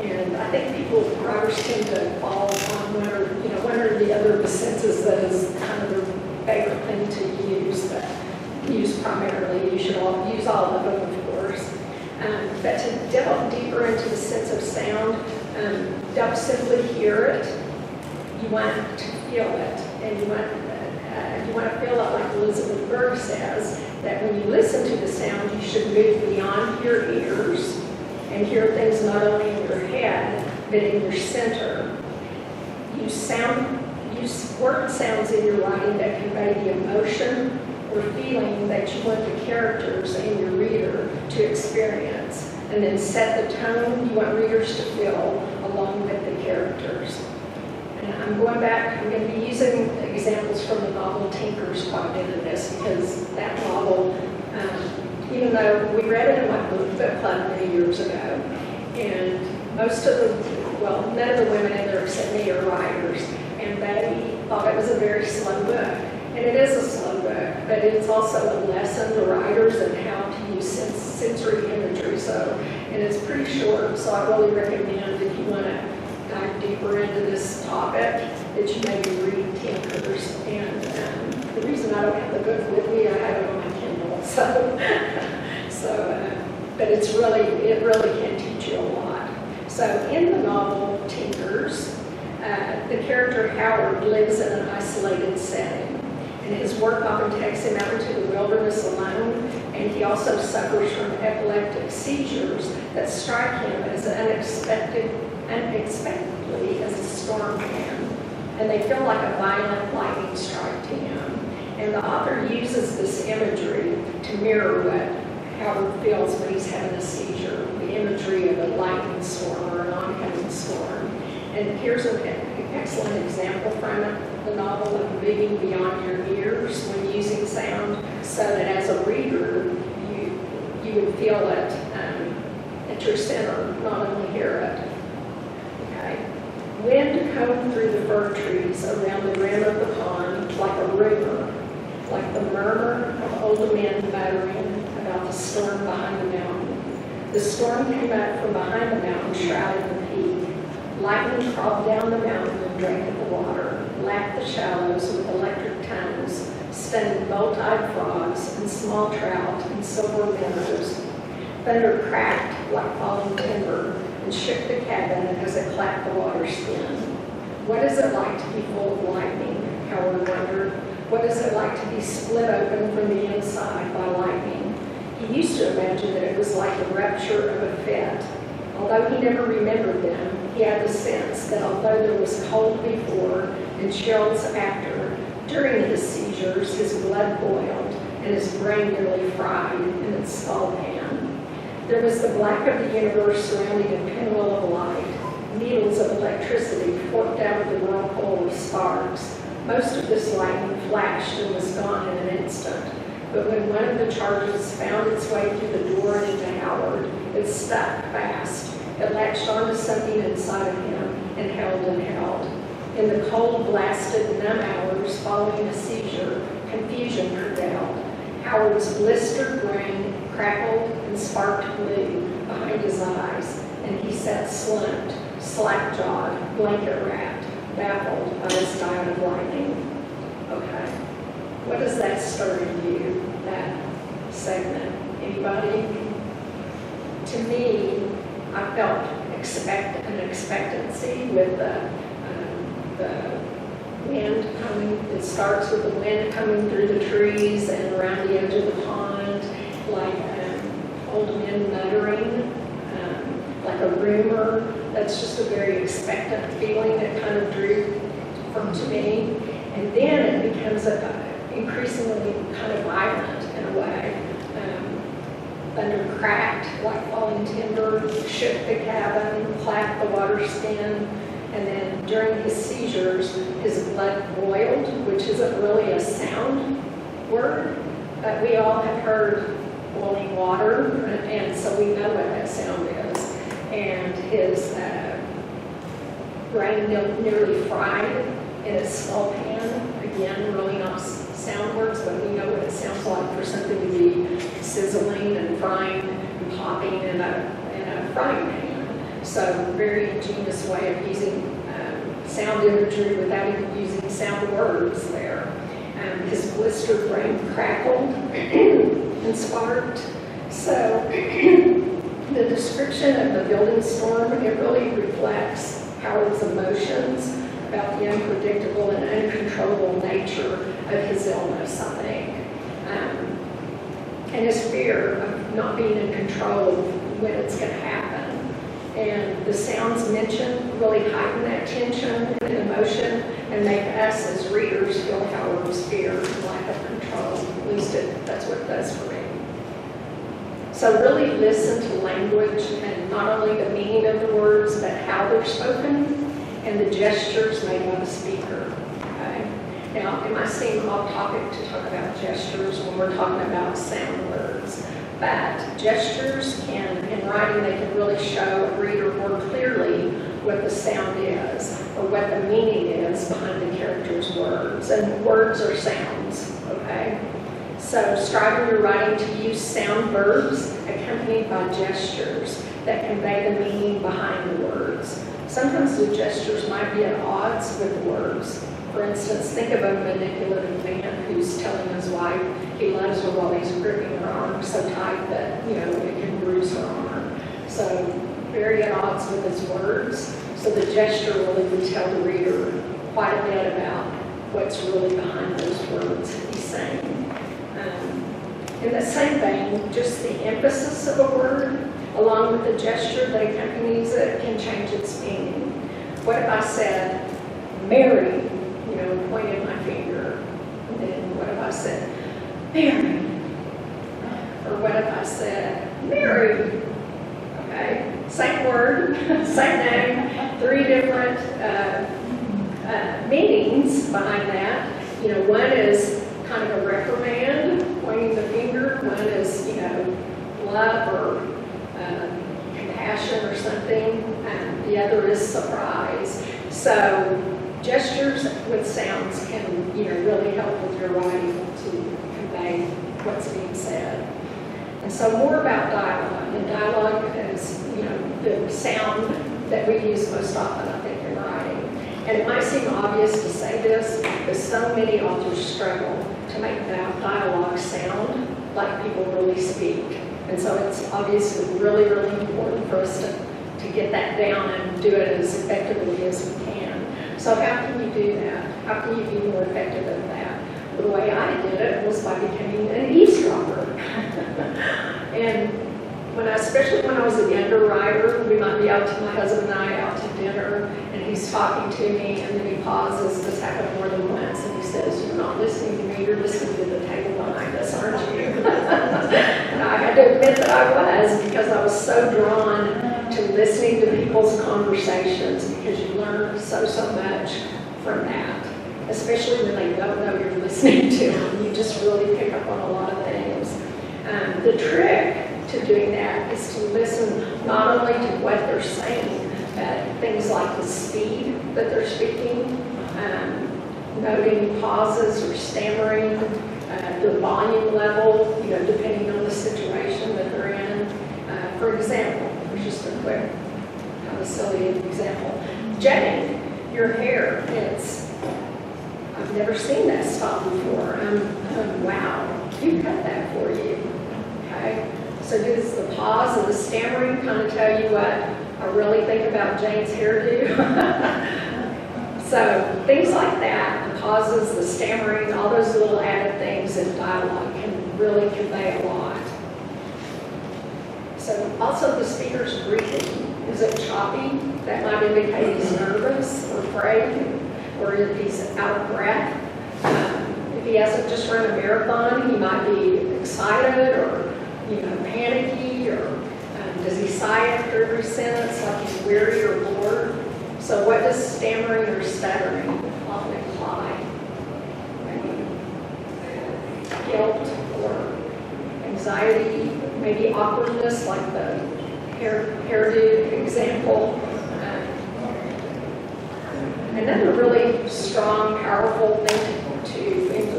[SPEAKER 10] And I think writers tend to fall on one or the other of the senses that is kind of their favorite thing to use, but use primarily. You should all use all of them, of course. But to delve deeper into the sense of sound, don't simply hear it. You want to feel it, and you want to feel it like Elizabeth Berg says, that when you listen to the sound, you should move beyond your ears and hear things not only in your head, but in your center. Use word sounds in your writing that convey the emotion or feeling that you want the characters and your reader to experience, and then set the tone you want readers to feel along with the characters. And I'm going to be using examples from the novel Tinkers quite a bit in this, because that novel, even though we read it in my Bookclub many years ago, and none of the women in there except me are writers, and they thought it was a very slow book. And it is a slow book, but it's also a lesson to writers and how to use sensory imagery. And it's pretty short, so I really recommend, if you want to dive deeper into this topic, that you maybe read Tinkers. And the reason I don't have the book with me, I have it on my Kindle. But it really can teach you a lot. So in the novel Tinkers, the character Howard lives in an isolated setting. And his work often takes him out into the wilderness alone, and he also suffers from epileptic seizures that strike him as unexpectedly as a storm can. And they feel like a violent lightning strike to him. And the author uses this imagery to mirror what Howard feels when he's having a seizure, the imagery of a lightning storm or an oncoming storm. And here's an excellent example from the novel of moving beyond your ears when using sound, so that as a reader, you would feel it at your center, not only hear it. Okay. Wind combed through the fir trees around the rim of the pond like a rumor, like the murmur of old men muttering about the storm behind the mountain. The storm came up from behind the mountain, shrouding the peak. Lightning crawled down the mountain and drank at the water, lapped the shallows with electric tongues, stunning bolt-eyed frogs and small trout and silver minnows. Thunder cracked like falling timber and shook the cabin as it clapped the water skin. What is it like to be full of lightning? Howard wondered. What is it like to be split open from the inside by lightning? He used to imagine that it was like the rupture of a fit. Although he never remembered them, he had the sense that although there was cold before and chills after, during his seizures his blood boiled and his brain nearly fried in its skull pan. There was the black of the universe surrounding a pinwheel of light, needles of electricity forked out of the whirlpool of sparks. Most of this lightning flashed and was gone in an instant. But when one of the charges found its way through the door and into Howard, it stuck fast. It latched onto something inside of him and held and held. In the cold, blasted, numb hours following a seizure, confusion prevailed. Howard's blistered brain crackled and sparked blue behind his eyes, and he sat slumped, slack-jawed, blanket-wrapped, baffled by this diet of lightning. Okay. What does that stir in you, that segment? Anybody? To me, I felt an expectancy with the wind coming. It starts with the wind coming through the trees and around the edge of the pond, like old men muttering, like a rumor. That's just a very expectant feeling that kind of drew to me. And then it becomes increasingly kind of violent in a way. Thunder cracked like falling timber, shook the cabin, clapped the water skin, and then during his seizures, his blood boiled, which isn't really a sound word, but we all have heard boiling water, and so we know what that sound is. And his brain nearly fried in a skull pan. Again, really not sound words, but we know what it sounds like for something to be sizzling and frying and popping in a frying pan. So very ingenious way of using sound imagery without even using sound words there. His blistered brain crackled and sparked. So the description of the building storm, it really reflects Howard's emotions about the unpredictable and uncontrollable nature of his illness, I think. And his fear of not being in control of when it's going to happen. And the sounds mentioned really heighten that tension and emotion and make us as readers feel Howard's fear and lack of control. At least that's what it does for me. So really listen to language and not only the meaning of the words, but how they're spoken and the gestures made by the speaker. Okay? Now, it might seem off topic to talk about gestures when we're talking about sound words, but gestures can, in writing, they can really show a reader more clearly what the sound is or what the meaning is behind the character's words. And words are sounds, okay? So strive in your writing to use sound verbs accompanied by gestures that convey the meaning behind the words. Sometimes the gestures might be at odds with the words. For instance, think of a manipulative man who's telling his wife he loves her while he's gripping her arm so tight that, it can bruise her arm. So very at odds with his words. So the gesture really would tell the reader quite a bit about what's really behind those words he's saying. In the same vein, just the emphasis of a word, along with the gesture that accompanies it, can change its meaning. What if I said, Mary, pointed my finger, and then what if I said, Mary? Or what if I said, Mary? Okay, same word, same name, three different meanings behind that. One is kind of a reprimand, pointing the finger. One is, love or compassion or something. The other is surprise. So gestures with sounds can, really help with your writing to convey what's being said. And so more about dialogue. And dialogue is, the sound that we use most often, I think, in writing. And it might seem obvious to say this, but so many authors struggle to make that dialogue sound like people really speak. And so it's obviously really, really important for us to get that down and do it as effectively as we can. So how can you do that? How can you be more effective at that? Well, the way I did it was by becoming an eavesdropper. And especially when I was a younger writer, we might be out to my husband and I out to dinner, and he's talking to me, and then he pauses. This happened more than once, and he says, "You're not listening to me, you're listening to the table behind us, aren't you?" And I had to admit that I was, because I was so drawn to listening to people people's conversations because you learn so much from that, especially when they don't know you're listening to them. You just really pick up on a lot of things. The trick to doing that is to listen not only to what they're saying, but things like the speed that they're speaking, noting pauses or stammering, the volume level, depending on the situation that they're in. For example, here's just a quick, kind of silly example. Jane, your hair, I've never seen that style before. Wow, who cut that for you? Okay, so does the pause and the stammering kind of tell you what I really think about Jane's hairdo? So things like that, the pauses, the stammering, all those little added things in dialogue can really convey a lot. So also the speaker's breathing. Is it choppy? That might indicate he's nervous or afraid, or if he's out of breath. If he hasn't just run a marathon, he might be excited or panicky, or does he sigh after every sentence like he's weary or bored? So what does stammering or stuttering often imply? Maybe guilt or anxiety, maybe awkwardness, like the hairdo example. Another really strong, powerful thing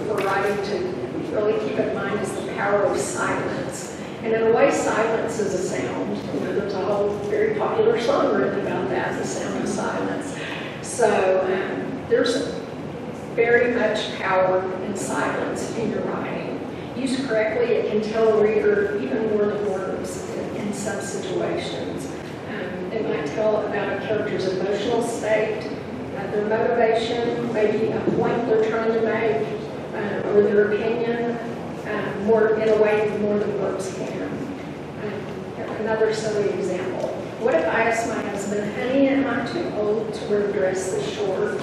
[SPEAKER 10] for writing to really keep in mind is the power of silence. And in a way, silence is a sound. There's a whole very popular song written about that, The Sound of Silence. So there's very much power in silence in your writing. Used correctly, it can tell a reader even more than words in some situations. It might tell about a character's emotional state, their motivation, maybe a point they're trying to make, or their opinion, more in a way more than words can. Another silly example. What if I asked my husband, honey, am I too old to wear a dress this short?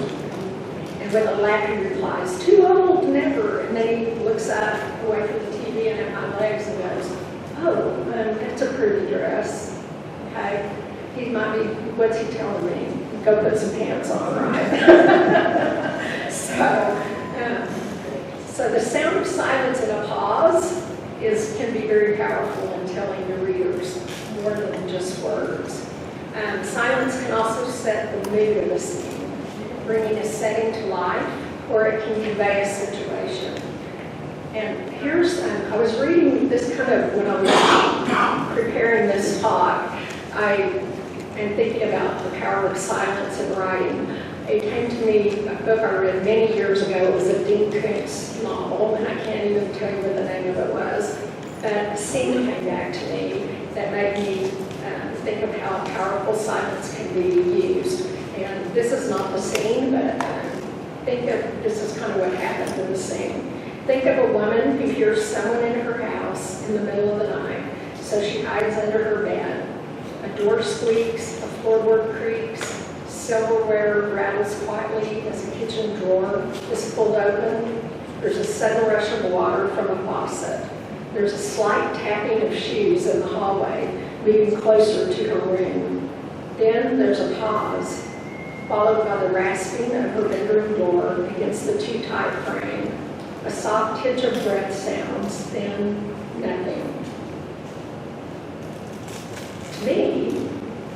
[SPEAKER 10] And with a laugh he replies, too old, never. And then he looks up away from the TV and at my legs and goes, oh, that's a pretty dress. Okay? He might be, what's he telling me? Go put some pants on, right? So the sound of silence in a pause can be very powerful in telling the readers more than just words. Silence can also set the mood of a scene, bringing a setting to life, or it can convey a situation. And here's, I was reading this kind of, when I was preparing this talk, and thinking about the power of silence in writing. It came to me, a book I read many years ago. It was a Dean Koontz novel, and I can't even tell you what the name of it was. But a scene came back to me that made me think of how powerful silence can be used. And this is not the scene, but this is kind of what happened in the scene. Think of a woman who hears someone in her house in the middle of the night, so she hides under her bed. A door squeaks, a floorboard creaks, silverware rattles quietly as a kitchen drawer is pulled open. There's a sudden rush of water from a faucet. There's a slight tapping of shoes in the hallway, moving closer to her room. Then there's a pause, followed by the rasping of her bedroom door against the too-tight frame. A soft hitch of breath sounds, then nothing. To me,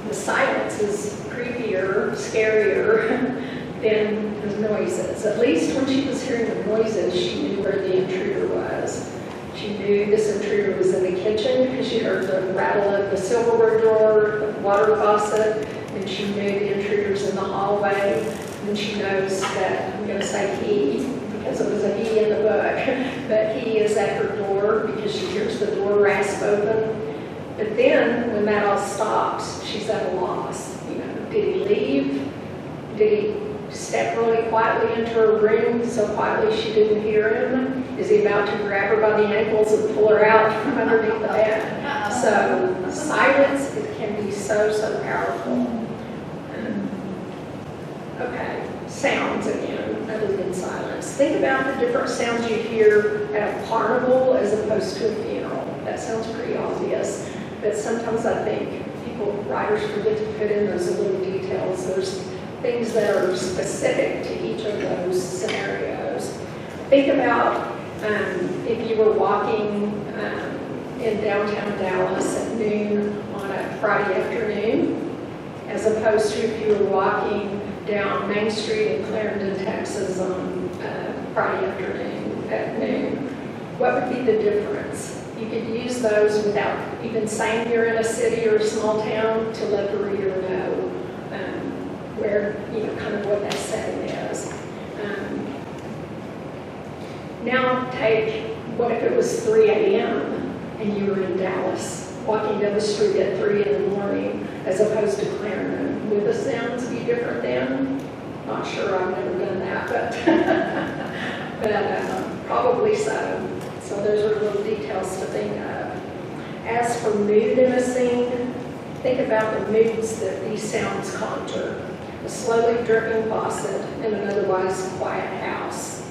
[SPEAKER 10] the silence is creepier, scarier than the noises. At least when she was hearing the noises, she knew where the intruder was. She knew this intruder was in the kitchen because she heard the rattle of the silverware drawer, the water faucet, and she knew the intruders in the hallway. And she knows that, I'm going to say he, because it was a he in the book, but he is at her door because she hears the door rasp open. But then, when that all stops, she's at a loss. Did he leave? Did he step really quietly into her room, so quietly she didn't hear him? Is he about to grab her by the ankles and pull her out from underneath the bed? So silence, it can be so, so powerful. Okay, sounds again, other than silence. Think about the different sounds you hear at a carnival as opposed to a funeral. That sounds pretty obvious, but sometimes I think writers forget to put in those little details. There's things that are specific to each of those scenarios. Think about if you were walking in downtown Dallas at noon on a Friday afternoon, as opposed to if you were walking down Main Street in Clarendon, Texas on Friday afternoon at noon. What would be the difference? You could use those without even saying you're in a city or a small town to let the reader know where, kind of what that setting is. Now take, what if it was 3 a.m. and you were in Dallas, walking down the street at 3 in the morning as opposed to Clarendon? Would the sounds be different then? Not sure, I've never done that, but probably so. So those are little details to think of. As for mood in a scene, think about the moods that these sounds conjure. A slowly dripping faucet in an otherwise quiet house.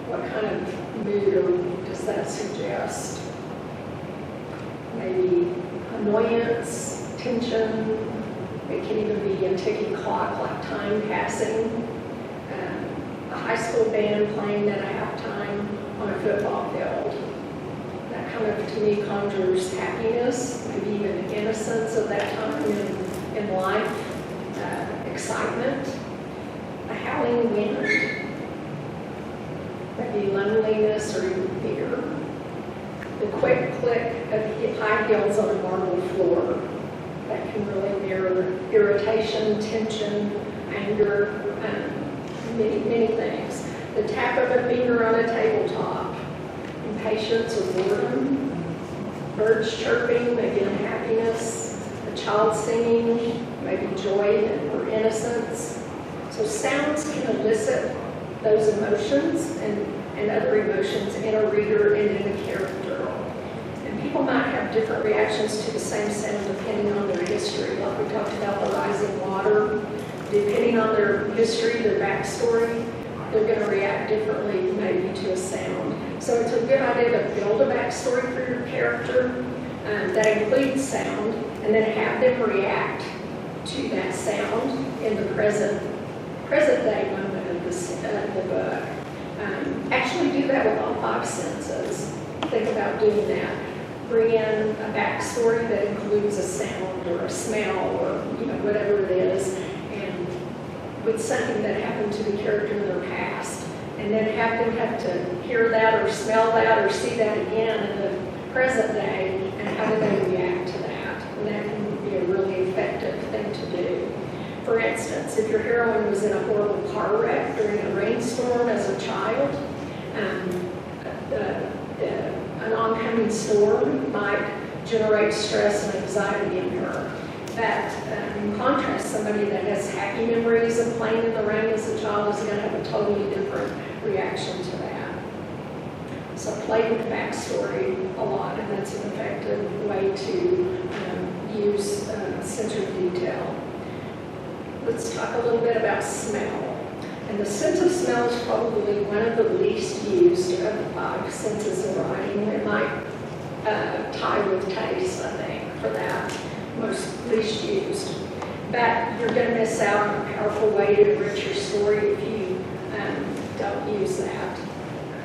[SPEAKER 10] What kind of mood does that suggest? Maybe annoyance, tension. It can even be a ticking clock, like time passing. A high school band playing at halftime on a football field. That kind of, to me, conjures happiness, maybe even innocence of that time in life, excitement. A howling wind, maybe loneliness or even fear. The quick click of high heels on a marble floor, that can really mirror irritation, tension, anger, many things. The tap of a finger on a tabletop, impatience or boredom, birds chirping, maybe unhappiness, a child singing, maybe joy or innocence. So sounds can elicit those emotions and other emotions in a reader and in a character. And people might have different reactions to the same sound depending on their history. Like we talked about the rising water. Depending on their history, their backstory, they're going to react differently maybe to a sound. So it's a good idea to build a backstory for your character that includes sound, and then have them react to that sound in the present day moment of the book. Actually do that with all 5 senses. Think about doing that. Bring in a backstory that includes a sound or a smell or whatever it is, and with something that happened to the character in their past, and then have them have to hear that or smell that or see that again in the present day, and how do they react to that? And that can be a really effective thing to do. For instance, if your heroine was in a horrible car wreck during a rainstorm as a child, an oncoming storm might generate stress and anxiety in her. That, in contrast, somebody that has happy memories of playing in the rain as a child is going to have a totally different reaction to that. So play with backstory a lot, and that's an effective way to use sensory detail. Let's talk a little bit about smell. And the sense of smell is probably one of the least used of the 5 senses of writing. It might tie with taste, I think, for that. Most least used. But you're going to miss out on a powerful way to enrich your story if you don't use that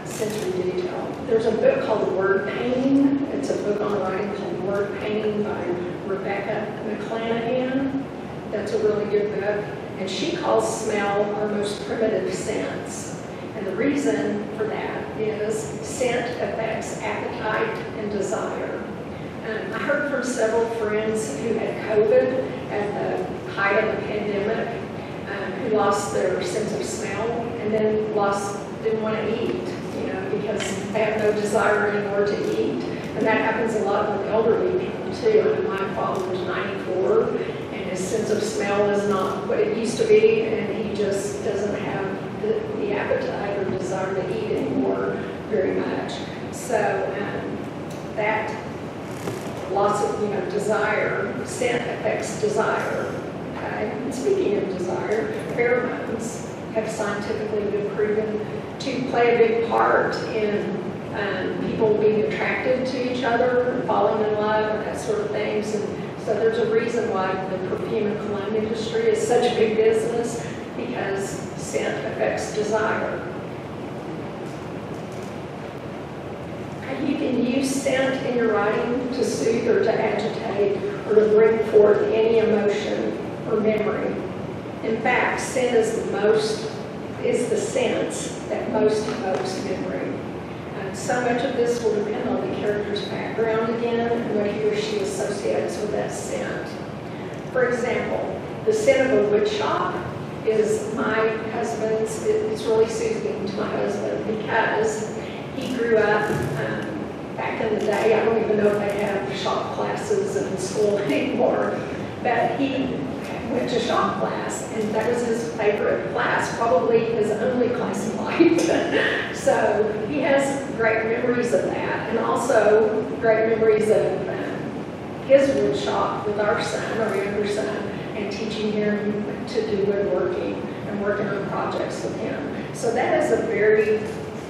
[SPEAKER 10] sensory detail. There's a book called Word Painting. It's a book on writing called Word Painting by Rebecca McClanahan. That's a really good book. And she calls smell our most primitive sense. And the reason for that is scent affects appetite and desire. I heard from several friends who had COVID at the height of the pandemic, who lost their sense of smell and then didn't want to eat, because they have no desire anymore to eat. And that happens a lot with elderly people too. I mean, my father was 94, and his sense of smell is not what it used to be, and he just doesn't have the appetite or desire to eat anymore very much. So that loss of desire, scent affects desire. Okay? And speaking of desire, pheromones have scientifically been proven to play a big part in people being attracted to each other, falling in love, and that sort of things. And So there's a reason why the perfume and cologne industry is such a big business, because scent affects desire. You can use scent in your writing to soothe or to agitate or to bring forth any emotion or memory. In fact, scent is the sense that most evokes memory. And so much of this will depend on the character's background again and what he or she associates with that scent. For example, the scent of a wood shop is my husband's. It's really soothing to my husband because he grew up back in the day. I don't even know if they have shop classes in school anymore, but he went to shop class, and that was his favorite class, probably his only class in life. So he has great memories of that, and also great memories of his wood shop with our son, our younger son, and teaching him to do woodworking and working on projects with him. So that is a very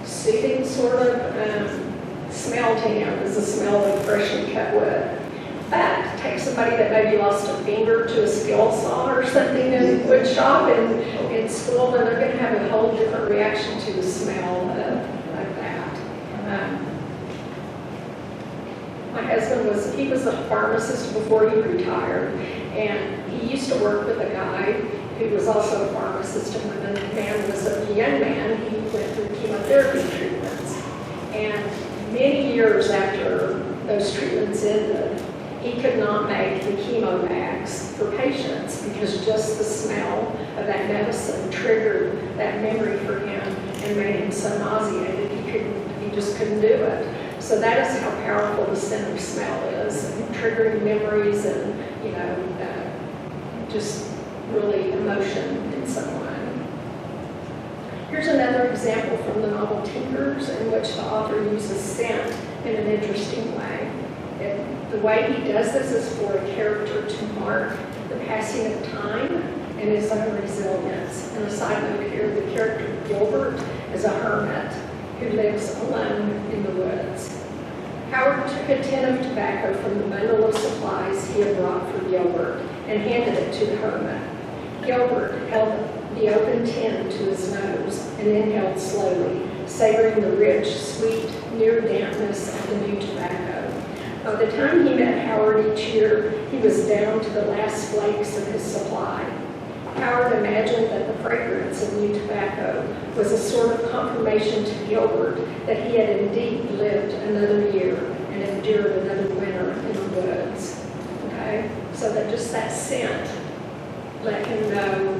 [SPEAKER 10] soothing sort of smell to him, is the smell of freshly cut wood. But take somebody that maybe lost a finger to a skill saw or something in wood shop and in school, and they're going to have a whole different reaction to the smell of that. My husband was a pharmacist before he retired, and he used to work with a guy who was also a pharmacist, and when the man was a young man, he went through chemotherapy treatments. And many years after those treatments ended, he could not make the chemo bags for patients because just the smell of that medicine triggered that memory for him and made him so nauseated he just couldn't do it. So that is how powerful the scent of smell is, and triggering memories and, just really emotion in someone. Here's another example from the novel Tinkers, in which the author uses scent in an interesting way. The way he does this is for a character to mark the passing of time and his own resilience. And a side note here, the character Gilbert is a hermit who lives alone in the woods. Howard took a tin of tobacco from the bundle of supplies he had brought for Gilbert and handed it to the hermit. Gilbert held the open tin to his nose and inhaled slowly, savoring the rich, sweet, near dampness of the new tobacco. By the time he met Howard each year, he was down to the last flakes of his supply. Howard imagined that the fragrance of new tobacco was a sort of confirmation to Gilbert that he had indeed lived another year and endured another winter in the woods. Okay? So that just that scent let him know,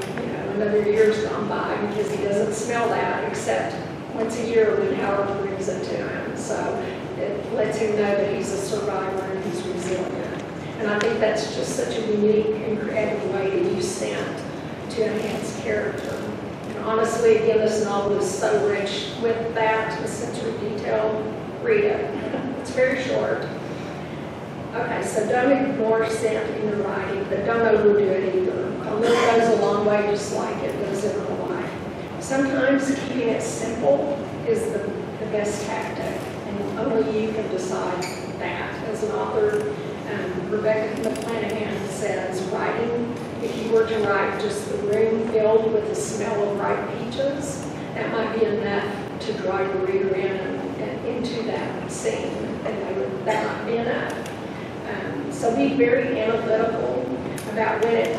[SPEAKER 10] another year's gone by, because he doesn't smell that except once a year when Howard brings it to him. So it lets him know that he's a survivor and he's resilient. And I think that's just such a unique and creative way to use scent to enhance character. And honestly, again, this novel is so rich with that, with sensory detail. Rita. It's very short. Okay, so don't ignore scent in your writing, but don't overdo it either. A little goes a long way, just like it does in real life. Sometimes keeping it simple is the best tactic, and only you can decide that. As an author, Rebecca McClanahan says, writing, if you were to write just the room filled with the smell of ripe peaches, that might be enough to draw your reader in and into that scene, and that might be enough. So be very analytical about when it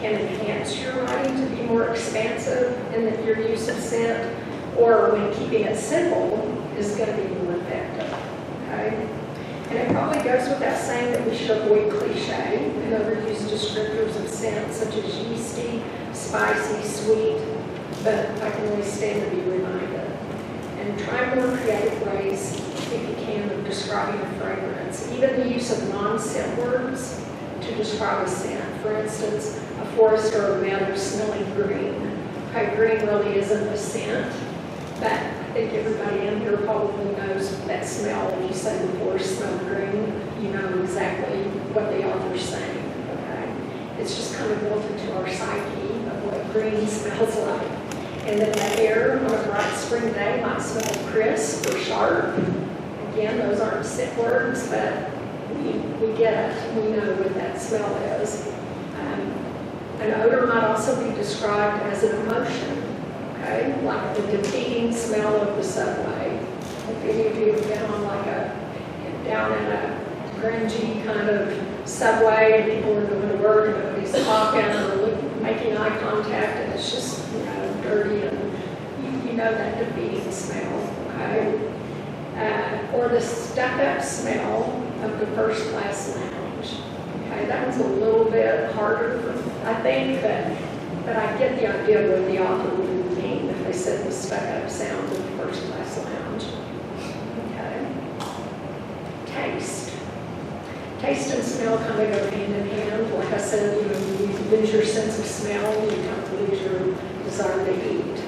[SPEAKER 10] can enhance your writing to be more expansive in your use of scent, or when keeping it simple is going to be more effective. Okay? And it probably goes without saying that we should avoid cliche and overuse descriptors of scent such as yeasty, spicy, sweet, but I can only stand to be reminded. And try more creative ways, if you can, of describing a fragrance. Even the use of non-scent words to describe a scent. For instance, a forest or a meadow smelling green. Okay, green really isn't a scent, but I think everybody in here probably knows that smell. If you say the forest smelled green, you know exactly what the author's saying. Okay, it's just kind of built into our psyche of what green smells like. And then the air on a bright spring day might smell crisp or sharp. Again, those aren't scent words, but we get it. We know what that smell is. An odor might also be described as an emotion, okay? Like the defeating smell of the subway. If any of you have been on down in a grungy kind of subway, and people are going to work and nobody's talking or making eye contact, and it's just, dirty, and you know that defeating smell, okay? Or the stuck-up smell of the first-class lounge. Okay, that one's a little bit harder, I think, but I get the idea of what the author would mean if they said the stuck-up sound of the first-class lounge. Okay. Taste. Taste and smell kind of go hand in hand. Like I said, you lose your sense of smell, you kind of lose your desire to eat.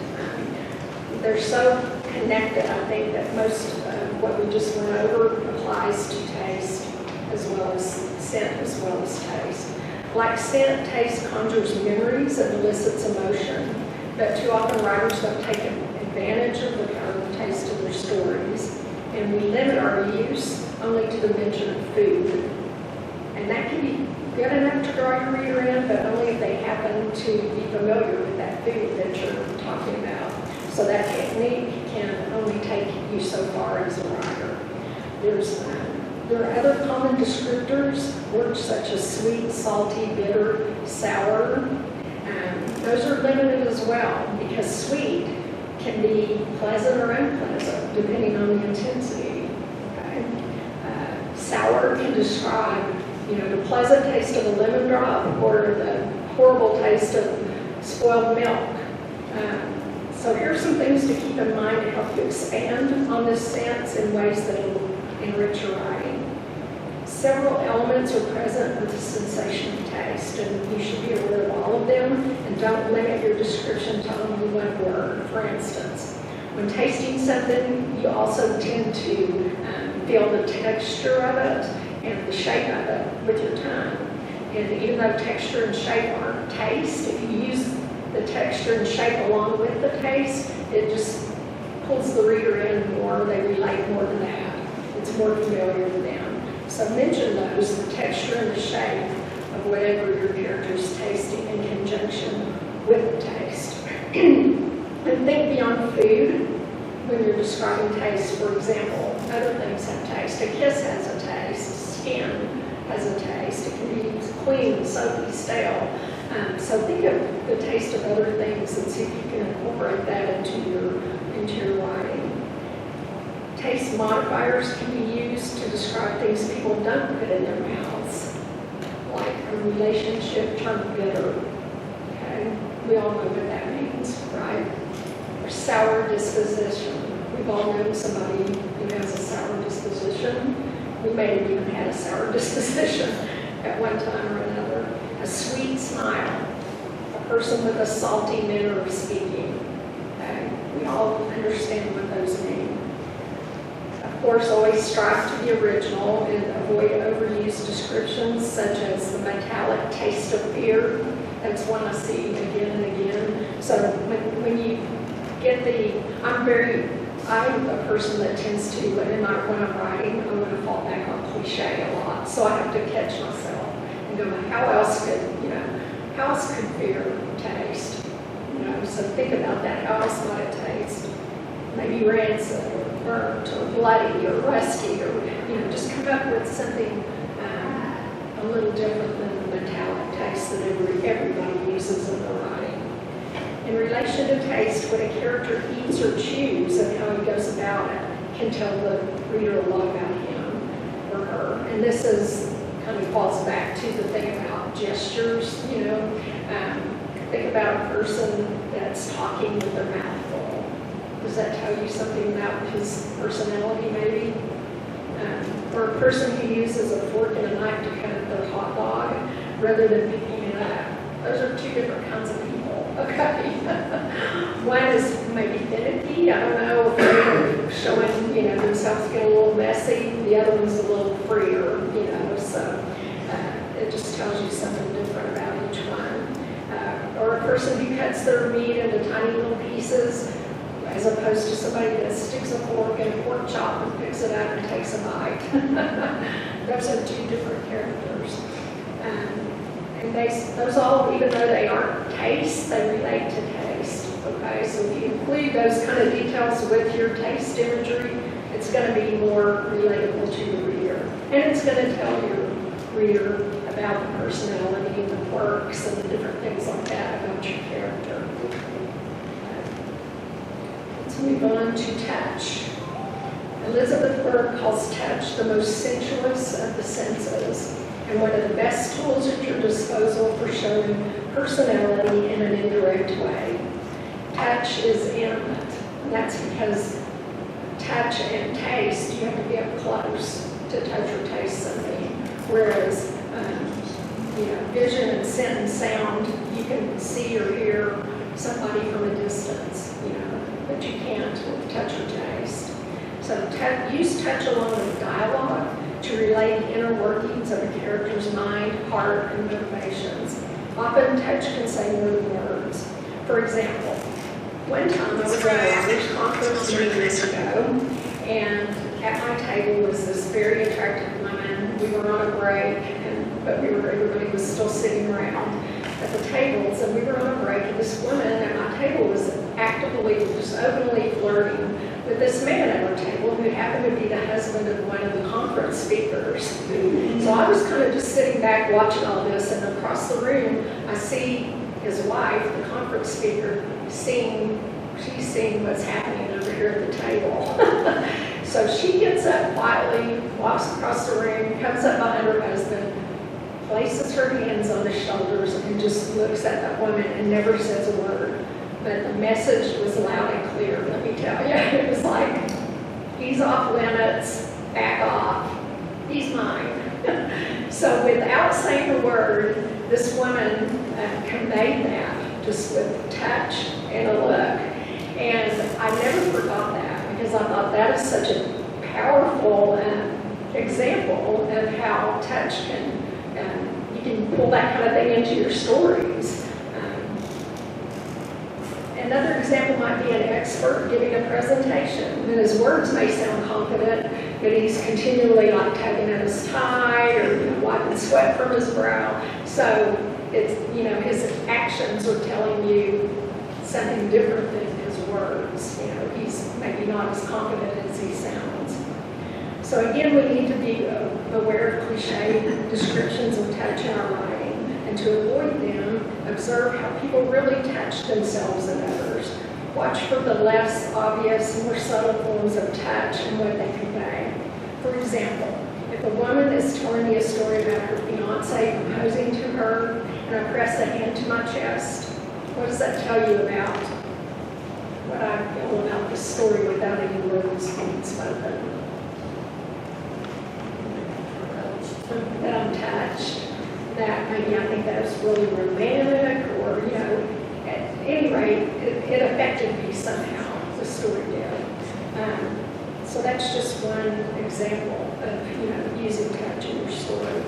[SPEAKER 10] They're so connected, I think, that most of what we just went over applies to taste as well as scent as well as taste. Like scent, taste conjures memories and elicits emotion, but too often writers don't take advantage of the taste of their stories, and we limit our use only to the mention of food. And that can be good enough to draw your reader in, but only if they happen to be familiar with that food that you're talking about. So that technique can only take you so far as a writer. There are other common descriptors, words such as sweet, salty, bitter, sour. Those are limited as well, because sweet can be pleasant or unpleasant, depending on the intensity. Okay? Sour can describe, the pleasant taste of a lemon drop or the horrible taste of spoiled milk. So here are some things to keep in mind to help you expand on this sense in ways that will enrich your writing. Several elements are present with the sensation of taste, and you should be aware of all of them, and don't limit your description to only one word. For instance, when tasting something, you also tend to feel the texture of it and the shape of it with your tongue. And even though texture and shape aren't taste, if you use the texture and shape along with the taste, it just pulls the reader in more. They relate more to that. It's more familiar to them. So mention those, the texture and the shape of whatever your character is tasting in conjunction with the taste. And think beyond food when you're describing taste. For example, other things have taste. A kiss has a taste. Skin has a taste. It can be clean, soapy, stale. So think of the taste of other things and see if you can incorporate that into your writing. Taste modifiers can be used to describe things people don't put in their mouths, like a relationship turned bitter. Okay, we all know what that means, right? Or sour disposition. We've all known somebody who has a sour disposition. We may have even had a sour disposition at one time or another. A sweet smile, a person with a salty manner of speaking. Okay? We all understand what those mean. Of course, always strive to be original and avoid overused descriptions such as the metallic taste of fear. That's one I see again and again. So when you get I'm a person that tends to, when I'm writing, I'm going to fall back on cliche a lot. So I have to catch myself. How else could fear taste? So think about that. How else might it taste? Maybe rancid or burnt or bloody or rusty, or just come up with something a little different than the metallic taste that everybody uses in the writing. In relation to taste, what a character eats or chews and how he goes about it can tell the reader a lot about him or her. And this is kind of falls back to the thing about gestures, think about a person that's talking with their mouth full. Does that tell you something about his personality, maybe? Or a person who uses a fork and a knife to cut up their hot dog rather than picking it up. Those are two different kinds of people, okay? One is maybe finicky, I don't know, afraid of showing, themselves getting a little messy. The other one's a little freer, so it just tells you something different about each one. Or a person who cuts their meat into tiny little pieces, as opposed to somebody that sticks a fork in a pork chop and picks it up and takes a bite. Those are two different characters. And those all, even though they aren't tastes, they relate to taste. Okay, so if you include those kind of details with your taste imagery, it's going to be more relatable to the reader. And it's going to tell your reader about the personality and the quirks and the different things like that about your character. Let's move on to touch. Elizabeth Burke calls touch the most sensuous of the senses and one of the best tools at your disposal for showing personality in an indirect way. Touch is intimate, and that's because touch and taste, you have to be up close to touch or taste something, whereas vision and scent and sound, you can see or hear somebody from a distance, but you can't with touch or taste. So use touch along with dialogue to relate the inner workings of a character's mind, heart, and motivations. Often touch can say more than words. For example, one time I was at a writers' conference many years ago, and at my table was this very attractive woman. We were on a break, but everybody was still sitting around at the tables, and we were on a break, and this woman at my table was actively, just openly flirting with this man at our table who happened to be the husband of one of the conference speakers. So I was kind of just sitting back watching all this, and across the room I see his wife, the conference speaker, she's seeing what's happening over here at the table. So she gets up quietly, walks across the room, comes up behind her husband, places her hands on his shoulders, and just looks at that woman and never says a word. But the message was loud and clear, let me tell you. It was like, he's off limits, back off, he's mine. So without saying a word, this woman conveyed that just with touch and a look. And I never forgot that, because I thought that is such a powerful example of how touch can, you can pull that kind of thing into your stories. Another example might be an expert giving a presentation, and his words may sound confident, but he's continually like tugging at his tie or wiping sweat from his brow. So it's, his actions are telling you something different than his words. He's maybe not as confident as he sounds. So again, we need to be aware of cliche descriptions of touch in our writing. And to avoid them, observe how people really touch themselves and others. Watch for the less obvious, more subtle forms of touch and what they convey. For example, if a woman is telling me a story about her fiance proposing to her, and I press a hand to my chest, what does that tell you about what I feel about this story without any words being spoken? That I'm touched. That maybe I think that was really romantic, or, at any rate, it affected me somehow, the story did. So that's just one example of, using touch in your story.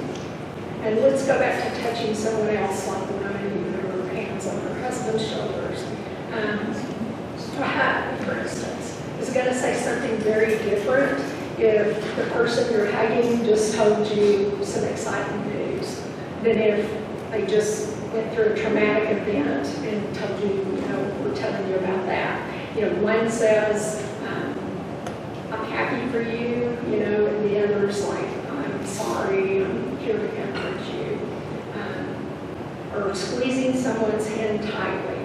[SPEAKER 10] And let's go back to touching someone else, like the woman who put her hands on her husband's shoulders. A hug, for instance, is going to say something very different if the person you're hugging just told you some exciting news than if they just went through a traumatic event and told you, we're telling you about that. One says, I'm happy for you, and the other's like, I'm sorry, I'm here to comfort you. Or squeezing someone's hand tightly.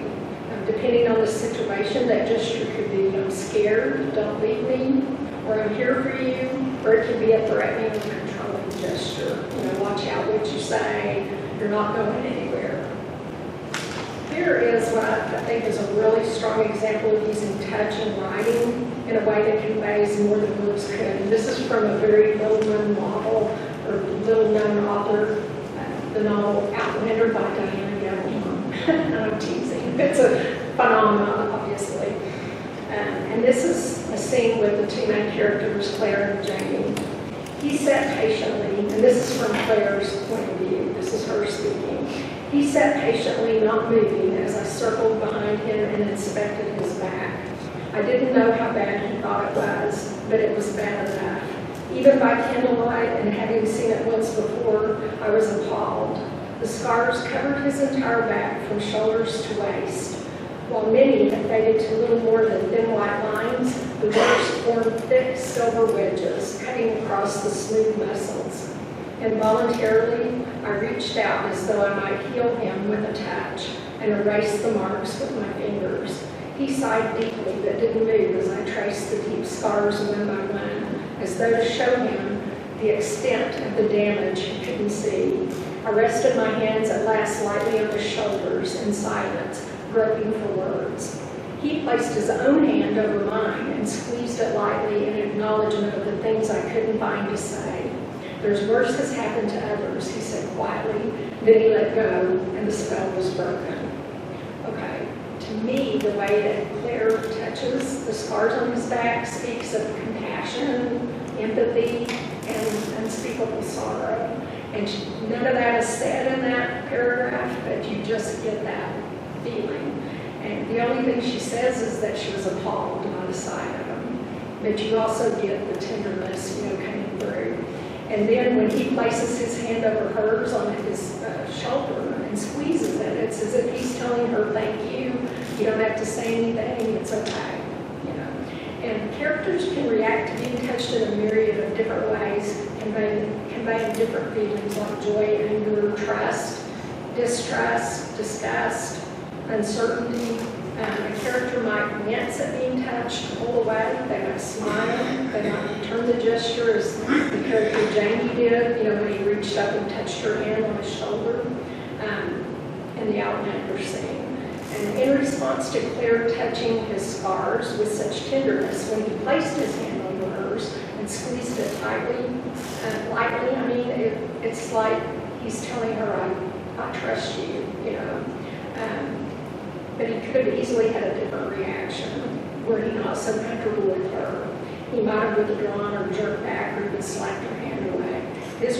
[SPEAKER 10] Depending on the situation, that gesture could be, I'm scared, don't leave me, or I'm here for you, or it could be a threatening or controlling gesture. Watch out what you say, you're not going anywhere. Here is what I think is a really strong example of using touch in writing in a way that conveys more than words could. And this is from a very little-known novel, or little-known author, the novel Outlander by Diana Gabaldon. I'm teasing. It's a phenomenon, obviously. And this is a scene with the two main characters, Claire and Jamie. He sat patiently, and this is from Claire's point of view. This is her speaking. He sat patiently, not moving, as I circled behind him and inspected his back. I didn't know how bad he thought it was, but it was bad enough. Even by candlelight and having seen it once before, I was appalled. The scars covered his entire back from shoulders to waist. While many had faded to little more than thin white lines, the worst formed thick silver wedges cutting across the smooth muscles. Involuntarily, I reached out as though I might heal him with a touch and erase the marks with my fingers. He sighed deeply but didn't move as I traced the deep scars one by one, as though to show him the extent of the damage he couldn't see. I rested my hands at last lightly on his shoulders in silence, groping for words. He placed his own hand over mine and squeezed it lightly in acknowledgement of the things I couldn't find to say. "There's worse has happened to others," he said quietly. Then he let go, and the spell was broken. Okay, to me, the way that Claire touches the scars on his back speaks of compassion, empathy, and unspeakable sorrow. And none of that is said in that paragraph, but you just get that feeling. And the only thing she says is that she was appalled by the sight of him. But you also get the tenderness, coming through. And then when he places his hand over hers on his shoulder and squeezes it, it's as if he's telling her, "Thank you. You don't have to say anything. It's okay." And characters can react to being touched in a myriad of different ways, conveying different feelings like joy, anger, trust, distrust, disgust, uncertainty. A character might wince at being touched, pull away, they might smile, they might return the gesture as the character Jamie did, when he reached up and touched her hand on his shoulder in the Outlander scene. And in response to Claire touching his scars with such tenderness, when he placed his hand over hers and squeezed it lightly, it's like he's telling her, I trust you, But he could have easily had a different reaction, were he not so comfortable with her. He might have withdrawn or jerked back or even slapped her hand away. His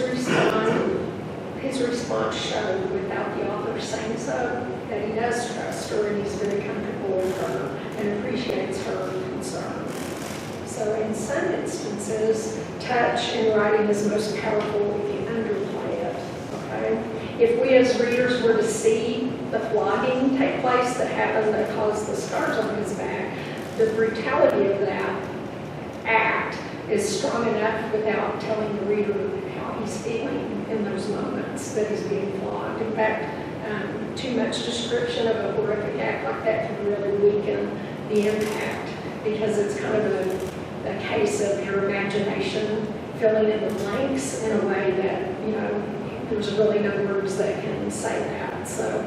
[SPEAKER 10] response showed, without the author saying so, that he does trust her and he's very comfortable with her and appreciates her concern. So in some instances, touch in writing is most powerful if you underplay it, okay? If we as readers were to see the flogging take place that happened that caused the scars on his back, the brutality of that act is strong enough without telling the reader how he's feeling in those moments that he's being flogged. In fact, too much description of a horrific act like that can really weaken the impact because it's kind of a case of your imagination filling in the blanks in a way that, there's really no words that can say that. So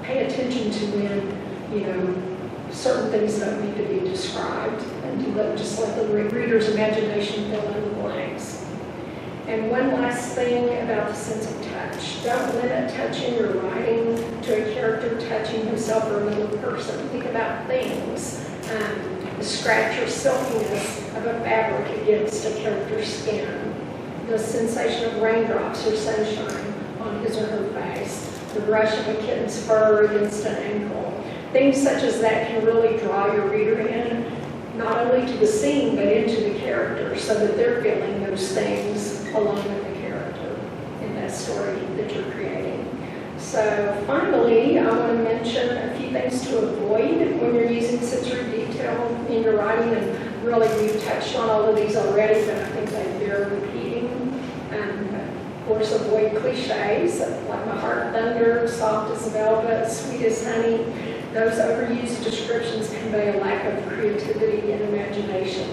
[SPEAKER 10] pay attention to when, certain things don't need to be described and to just let the reader's imagination fill in the blanks. And one last thing about the sense of touch. Don't limit touch in your writing to a character touching himself or another person. Think about things. The scratch or silkiness of a fabric against a character's skin. The sensation of raindrops or sunshine on his or her face. The brush of a kitten's fur against an ankle. Things such as that can really draw your reader in, not only to the scene, but into the character, so that they're feeling those things along with the character in that story that you're creating. So finally, I want to mention a few things to avoid when you're using sensory detail in your writing, and really we've touched on all of these already, but I think they bear repeating. Of course, avoid cliches like "my heart thundered," "soft as velvet," "sweet as honey." Those overused descriptions convey a lack of creativity and imagination.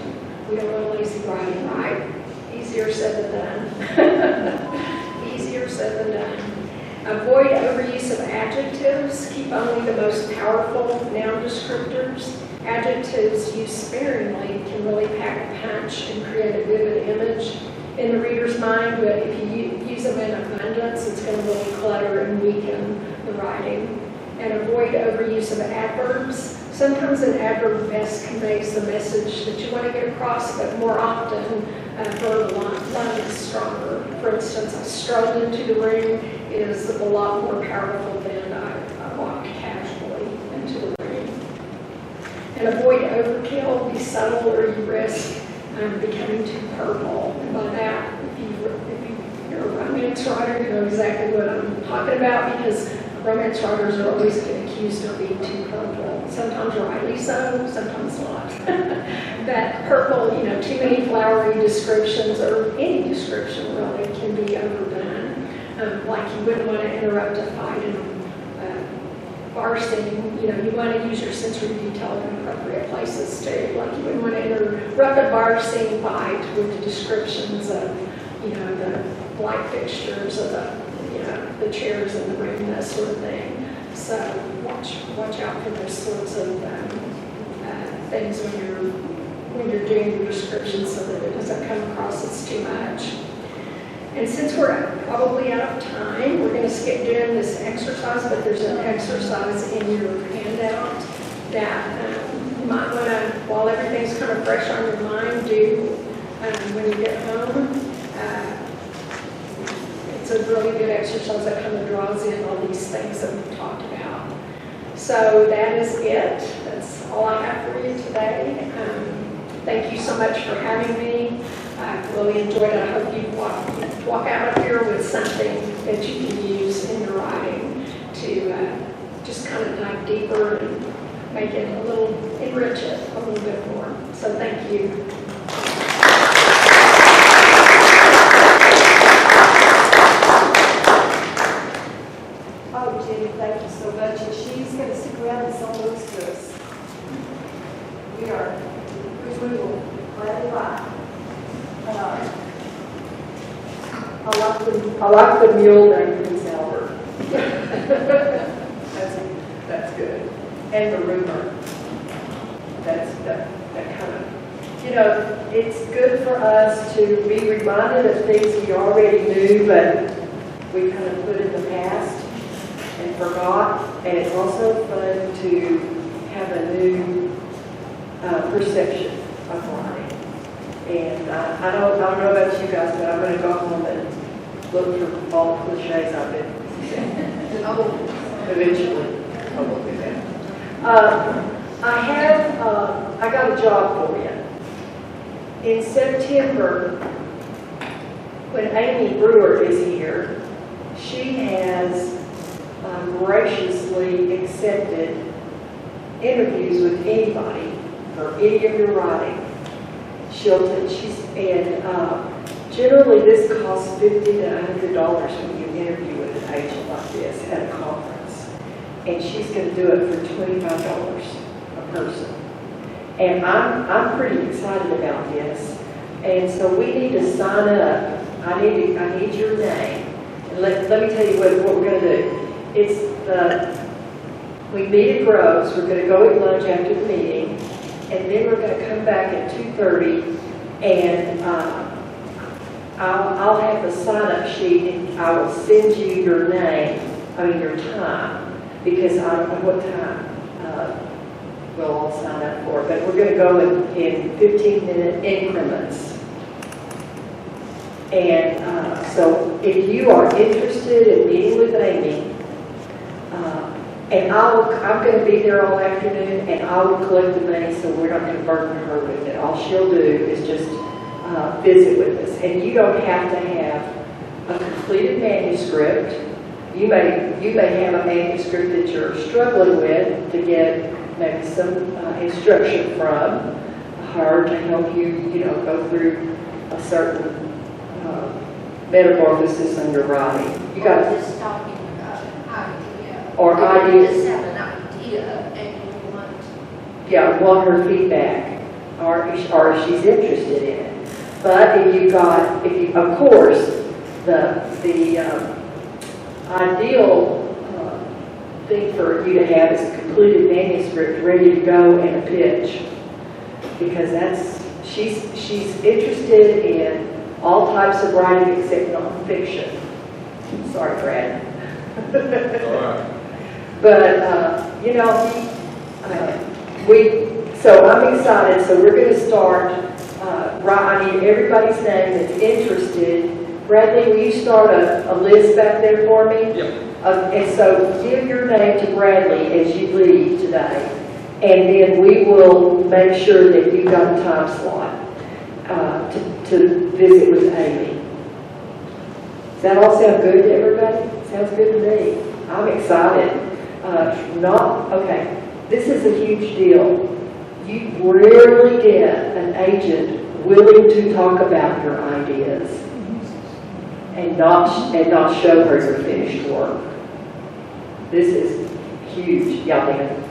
[SPEAKER 10] We don't want lazy writing, right? Easier said than done. Easier said than done. Avoid overuse of adjectives. Keep only the most powerful noun descriptors. Adjectives used sparingly can really pack a punch and create a vivid image in the reader's mind, but if you use them in abundance, it's going to really clutter and weaken the writing. And avoid overuse of adverbs. Sometimes an adverb best conveys the message that you want to get across, but more often, verb line is stronger. For instance, "I strolled into the room" is a lot more powerful than "I walked casually into the room." And avoid overkill, be subtle, or you risk becoming too purple. And by that, if you're a romance writer, you know exactly what I'm talking about, because romance writers are always getting accused of being too purple. Sometimes rightly so, sometimes not. That purple, you know, too many flowery descriptions, or any description really, can be overdone. Like you wouldn't want to interrupt a fight in a bar scene. You know, you want to use your sensory detail in appropriate places too. Like you wouldn't want to interrupt a bar scene fight with the descriptions of, you know, the light fixtures of the chairs in the room, that sort of thing. So watch out for those sorts of things when you're doing your description, so that it doesn't come across as too much. And since we're probably out of time, we're going to skip doing this exercise, but there's an exercise in your handout that you might want to, while everything's kind of fresh on your mind, do when you get home. It's a really good exercise that kind of draws in all these things that we've talked about. So that is it. That's all I have for you today. Thank you so much for having me. I really enjoyed it. I hope you walk out of here with something that you can use in your writing to just kind of dive deeper and make it enrich it a little bit more. So thank you.
[SPEAKER 2] Thank you so much. And she's going to stick around and sell books to us. We are, which we will gladly buy. I like the mule named Prince Albert. That's good. And the rumor. That kind of, you know, it's good for us to be reminded of things we already knew, but we kind of put in the past and forgot. And it's also fun to have a new perception of writing. And I don't know about you guys, but I'm going to go home and look for all the cliches I've been saying. Eventually, I will do that. I got a job for you. In September, when Amy Brewer is here, she has graciously accepted interviews with anybody for any of your writing. Generally this costs $50 to $100 when you interview with an agent like this at a conference. And she's going to do it for $25 a person. And I'm pretty excited about this. And so we need to sign up. I need your name. And let me tell you what we're going to do. We meet at Groves. We're going to go at lunch after the meeting, and then we're going to come back at 2:30, and I'll have the sign-up sheet, and I will send you your your time, because I don't know what time we'll all sign up for. But we're going to go in 15-minute increments. And so if you are interested in meeting with Amy, and I'm going to be there all afternoon, and I will collect the money, so we're not going to burden her with it. All she'll do is just visit with us. And you don't have to have a completed manuscript. You may have a manuscript that you're struggling with to get maybe some instruction from her to help you, go through a certain metamorphosis in your writing. You got
[SPEAKER 9] just talking about an idea.
[SPEAKER 2] Or
[SPEAKER 9] you
[SPEAKER 2] ideas.
[SPEAKER 9] just have an idea and you
[SPEAKER 2] want her feedback, or if she's interested in it. But of course, the ideal thing for you to have is a completed manuscript ready to go and a pitch, because she's interested in all types of writing except nonfiction. Sorry, Brad.
[SPEAKER 8] All right.
[SPEAKER 2] But, so I'm excited. So we're going to start, I need everybody's name that's interested. Bradley, will you start a list back there for me?
[SPEAKER 8] Yep.
[SPEAKER 2] And so give your name to Bradley as you leave today. And then we will make sure that you've got a time slot to visit with Amy. Does that all sound good to everybody? Sounds good to me. I'm excited. Okay, this is a huge deal. You rarely get an agent willing to talk about your ideas and not show her your finished work. This is huge. Yeah, Dan.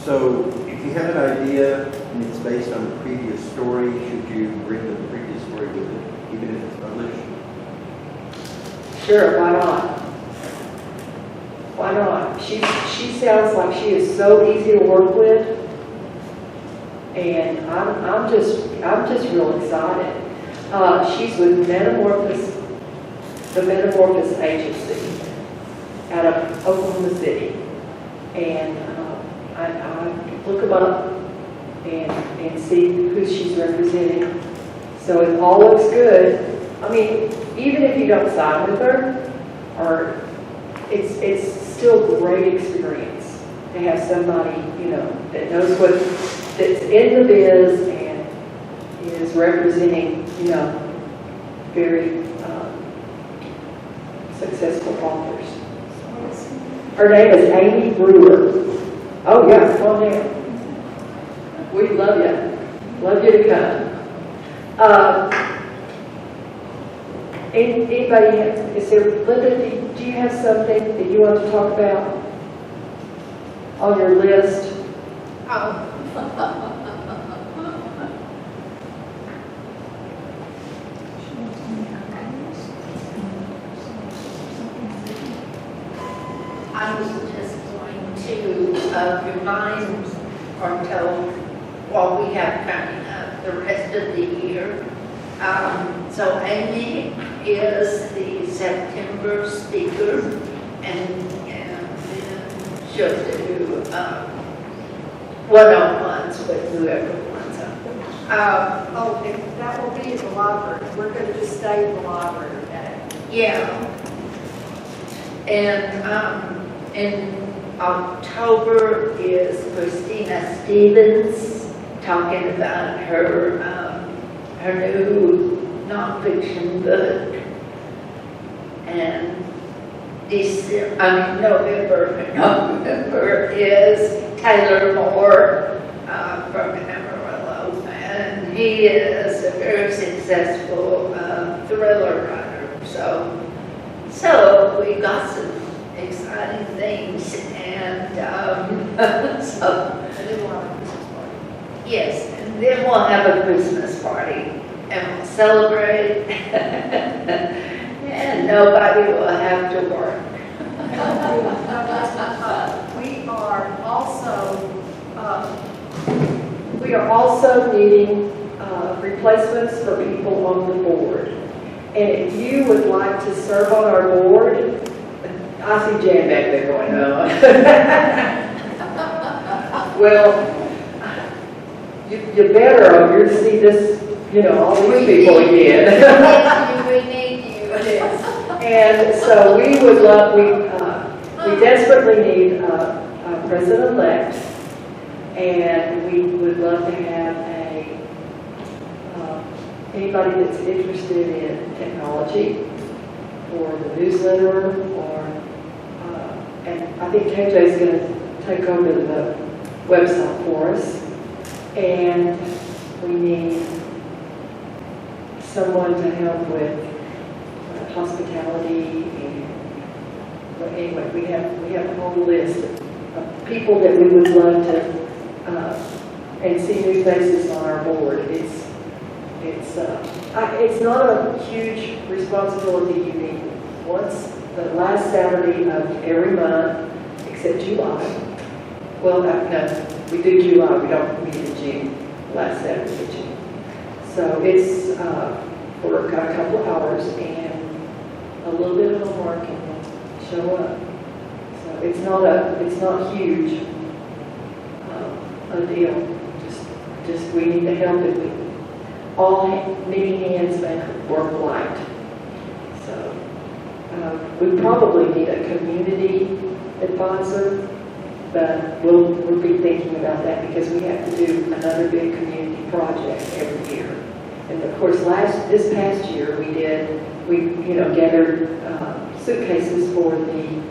[SPEAKER 11] So if you have an idea and it's based on a previous story, should you bring the previous story with it, even if it's published?
[SPEAKER 2] Sure, why not? Why not? She sounds like she is so easy to work with, and I'm just real excited. She's with the Metamorphosis Agency out of Oklahoma City, and I look them up and see who she's representing. So if all looks good, I mean, even if you don't sign with her, or it's still a great experience to have somebody, you know, that knows that's in the biz and is representing, you know, very successful authors. Her name is Amy Brewer. Oh yeah, come on down. We love you. Love you to come. Anybody, Linda, do you have something that you want to talk about on your list?
[SPEAKER 9] I was just going to remind or tell what we have coming up the rest of the year. So Amy is the September speaker, and she'll do one-on-ones with whoever wants them.
[SPEAKER 10] And that will be at the library. We're going to just stay in the library today.
[SPEAKER 9] Yeah. And in October is Christina Stevens talking about her new nonfiction book. And November is Taylor Moore from Amarillo, and he is a very successful thriller writer. So we got some exciting things, and so.
[SPEAKER 10] And then we'll have a Christmas party.
[SPEAKER 9] Yes, and then we'll have a Christmas party, and we'll celebrate, and nobody will have to work.
[SPEAKER 2] We are also needing replacements for people on the board. And if you would like to serve on our board, I see Jan back there going, no. Well, you better, or you're to see this, you know, all these people again.
[SPEAKER 9] We need you.
[SPEAKER 2] And so we would love, we desperately need a president-elect, and we would love to have anybody that's interested in technology, or the newsletter, or, and I think KJ is going to take over the website for us. And we need someone to help with hospitality, and well, anyway, we have a whole list of people that we would love to and see new faces on our board. It's not a huge responsibility. You meet once the last Saturday of every month, except July. Well, no, we do July. We don't meet in June. Last Saturday of June. So it's for a couple of hours and a little bit of homework, and show up. So it's not huge a deal. Just we need the help, and we all many hands make work light. So we probably need a community advisor, but we'll be thinking about that because we have to do another big community project every year. And of course, this past year we gathered suitcases for the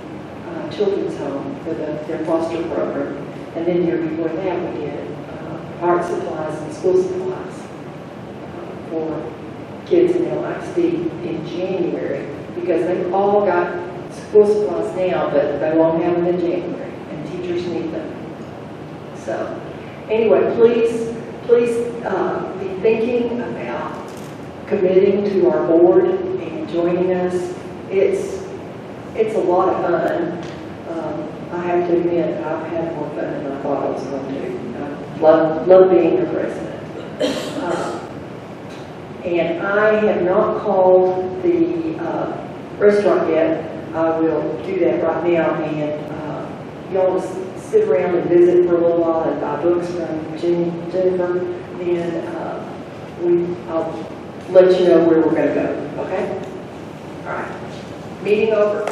[SPEAKER 2] children's home for their foster program, and then the year before that we did art supplies and school supplies for kids in LIC in January, because they've all got school supplies now, but they won't have them in January, and teachers need them. So anyway, please be thinking about committing to our board and joining us. It's a lot of fun. I have to admit, I've had more fun than I thought I was going to. I love being the president. And I have not called the restaurant yet. I will do that right now. And y'all want to sit around and visit for a little while and buy books from Jennifer, then I'll let you know where we're going to go. Okay? All right. Meeting over.